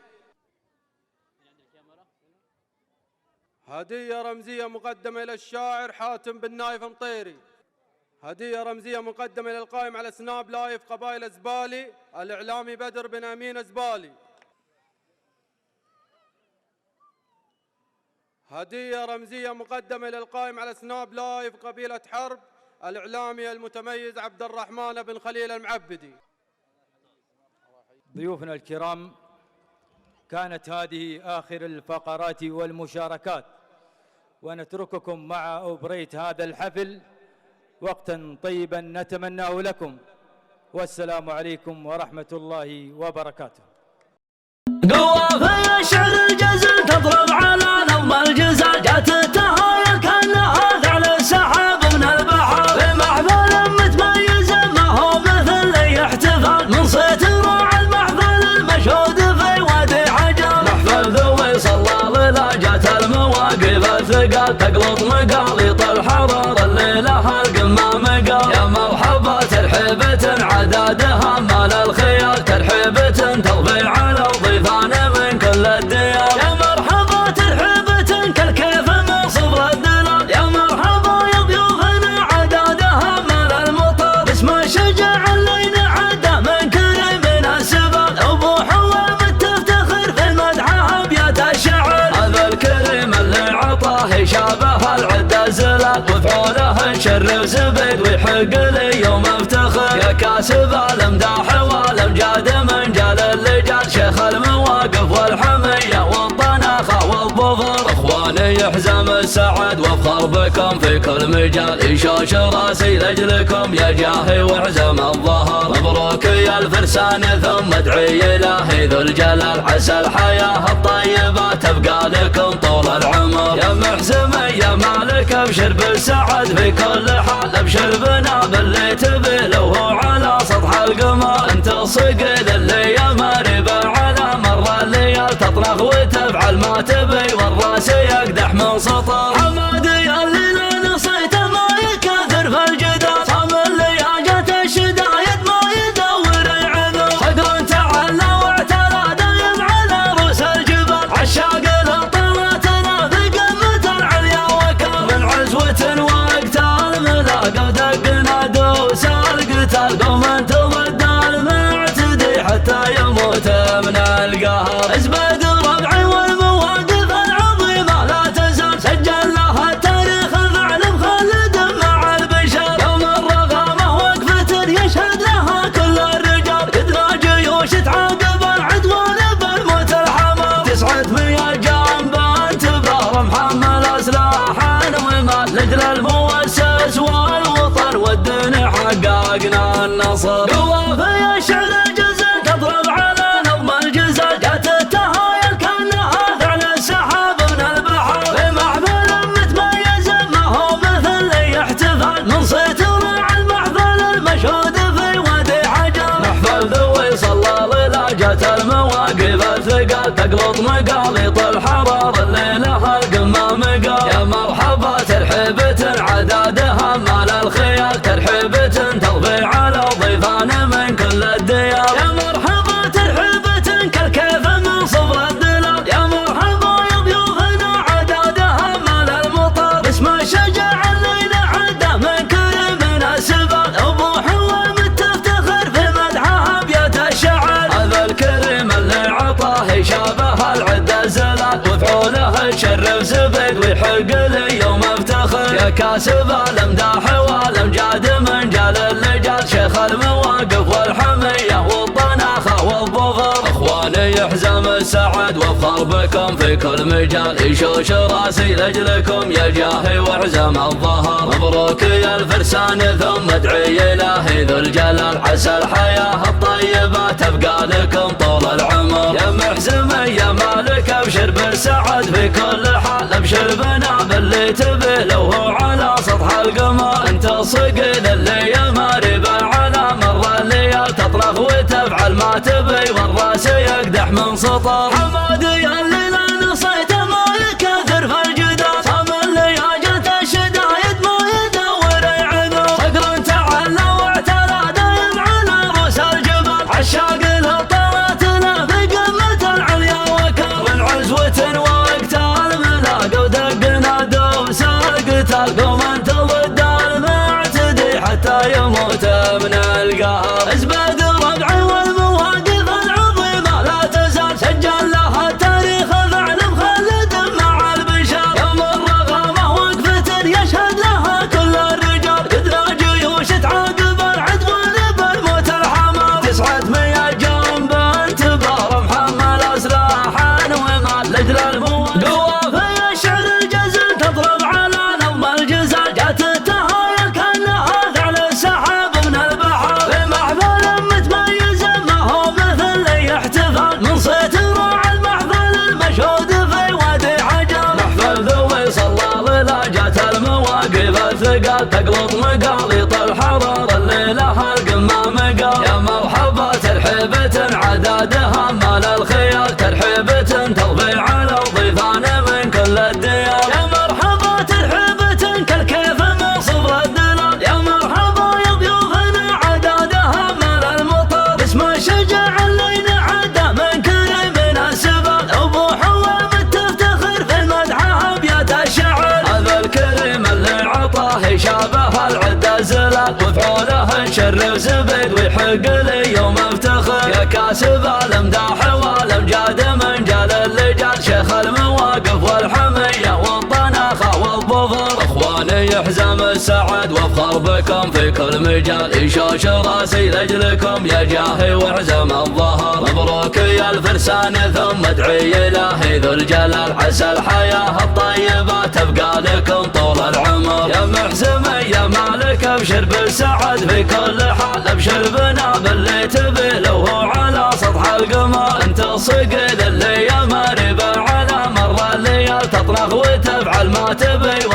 هدية رمزية مقدمة إلى الشاعر حاتم بن نايف مطيري. هدية رمزية مقدمة إلى القائم على سناب لايف قبائل الزبالي الإعلامي بدر بن أمين الزبالي. هدية رمزية مقدمة إلى القائم على سناب لايف قبيلة حرب الإعلامي المتميز عبد الرحمن بن خليل المعبدي. ضيوفنا الكرام، كانت هذه آخر الفقرات والمشاركات، ونترككم مع أوبريت هذا الحفل. وقتا طيبا نتمناه لكم، والسلام عليكم ورحمة الله وبركاته. قوافي الشعر الجزل تضرب على نظم الجزل، جات التهايل كانها ثعل السحاب من البحر، في محفل متميز ما هو مثل اي احتفال، من صيت راعي المحفل المشهود في وادي حجر، محفل ذوي صلال لا جات المواقف الثقال، تقلط مقاليط الحرار اللي لها القمه مقال، يا مرحبا ترحيبة عدادها مال الخيال، ترحيبة تضفي على ضيفان من كل الديار، يا مرحبا ترحيبة كالكيف من صبر الدلال، يا مرحبا يا ضيوفنا عدادها مال المطر، اسم الشجاع اللي نعده من كريم السبال، ابو حوام تفتخر في مدحها ابيات الشعر، هذا الكريم اللي عطاه شابه العده زلال، وفعوله انشر وزبيد ويحق لي يوم افتخر، يا كاسب الامداح والامجاد من جال اللجال، شيخ المواقف والحميه والطناخه والظفر، اخواني يحزم السعد وافخر بكم في كل مجال، يشوش راسي لاجلكم يا جاهي واحزم الظهر، مبروك يا الفرسان ثم ادعي الهي ذو الجلال، عسى الحياه الطيبه تبقى لكم طول العمر، يا محزم يا مالك ابشر بالسعد في كل حال، ابشر بنا باللي تبي لو هو على سطح القمر، انت الصقل اللي يا مريبه على مر الليال، تطرخ وتفعل ما تبي والراس يقدح من سطر، حمادي اللي لا نصيته ما يكاثر في الجدار، صام اللي جت الشدايد ما يدور العذر، صدر تعلى واعتلى دايم على رؤوس الجبال، عشاق الطلاتنا في قمة العليا وكر، من عزوة وقت الملاقى ودقنا دوس القتال، قوم انت ضد المعتدي حتى يموت من القهر، ازبد ربعي والمواقف العظيمة لا تزال، سجل لها التاريخ فعل مخلد مع البشر، يوم الرغامة وقفة يشهد لها كل الرجال، قدنا جيوش تعاقب العدوان بالموت الحمر، 900 جنب انتبار محمل اسلحا ومال، لاجل المؤسس والوطن والدين حققنا النصر، قوافي الشعر الجزل تضرب على نظم الجزل، جات التهايل كانها ثعل السحاب من البحر، في محفل متميز ما هو مثل اي احتفال، من صيت راعي المحفل المشهود في وادي حجر، محفل ذوي صلال لا جات المواقف الثقال، تقلط مقاليط الحرار اللي لها القمه مقال، يا مرحبا ترحيبة عدادها ما شابه العدة زلال وفعوله تشرف زبيد ويحق لي يوم افتخر يا كاسب الامداح والامجاد من جال اللجال شيخ المواقف والحمية والطناخة والظفر اخواني يحزم السعد وافخر بكم في كل مجال يشوش راسي لاجلكم يا جاهي وحزم الظهر مبروك يا الفرسان ثم ادعي الهي ذو الجلال عسى الحياة الطيبة تبقى لكم طول العمر يا محزم يا مالك ابشر بالسعد في كل حال ابشر بنا باللي تبي لو هو على سطح القمر انت الصقل اللي يا ماربه على مر الليال تطرف وتفعل ما تبي والراس يقدح من سطر حمادي اللي لا نصيت ما يكثر في الجدال صام اللي جت الشدايد ما يدور عذر صقر تعلى واعتلى دايم على رؤوس الجبال عشاق له طلعت له في قمة العليا وكر من عزوة وقت الملاقى ودقنا دوس القتال قوم انت ضد المعتدي حتى يموت من القهر ازبد ربعي والمواقف العظيمة لا تزال سجل لها التاريخ فعل مخلد مع البشر يوم الرغامة وقفة يشهد لها كل الرجال قدنا جيوش تعاقب العدو بالموت الحمر 900 جنب انتبار محمل اسلحا ومال لاجل الموت قوة في الشعر الجزل تضرب على نظم الجزال جات التهايل كانها ثعل السحاب من البحر في محفل متميز ما هو مثل اي احتفال من صيت راعي المحفل المشهود في وادي عجل محفل ذوي صلى لا جات المواقف الثقال تقلط مقاليط الحرار اللي لها القمه مقال يا مرحبا ترحيبة عدادها مال الخيال ترحيبة تضفي على الضيفان من كل الديار يا مرحبا ترحيبة كالكيف من صبر الدلال يا مرحبا يا ضيوفنا عدادها مال المطر اسم الشجاع اللي نعده من كريم السبال ابو حوام تفتخر في مدحها ابيات الشعر هذا الكريم اللي عطاه شابه العدة زلال وفعوله تشرف زبيد ويحق لي يوم افتخر يا كاسب الامداح والامجاد من جال اللجال شيخ المواقف والحمية والطناخة والظفر اخواني يحزم السعد وافخر بكم في كل مجال يشوش راسي لاجلكم يا جاهي وحزم الظهر مبروك يا الفرسان ثم ادعي الهي ذو الجلال عسى الحياة الطيبة تبقى لكم طول العمر يا محزم يا مالك ابشر بالسعد في كل حال ابشر بنا باللي تبي لو هو على سطح القمر انت الصقل اللي يا ماربه على مر الليال تطرخ وتفعل ما تبي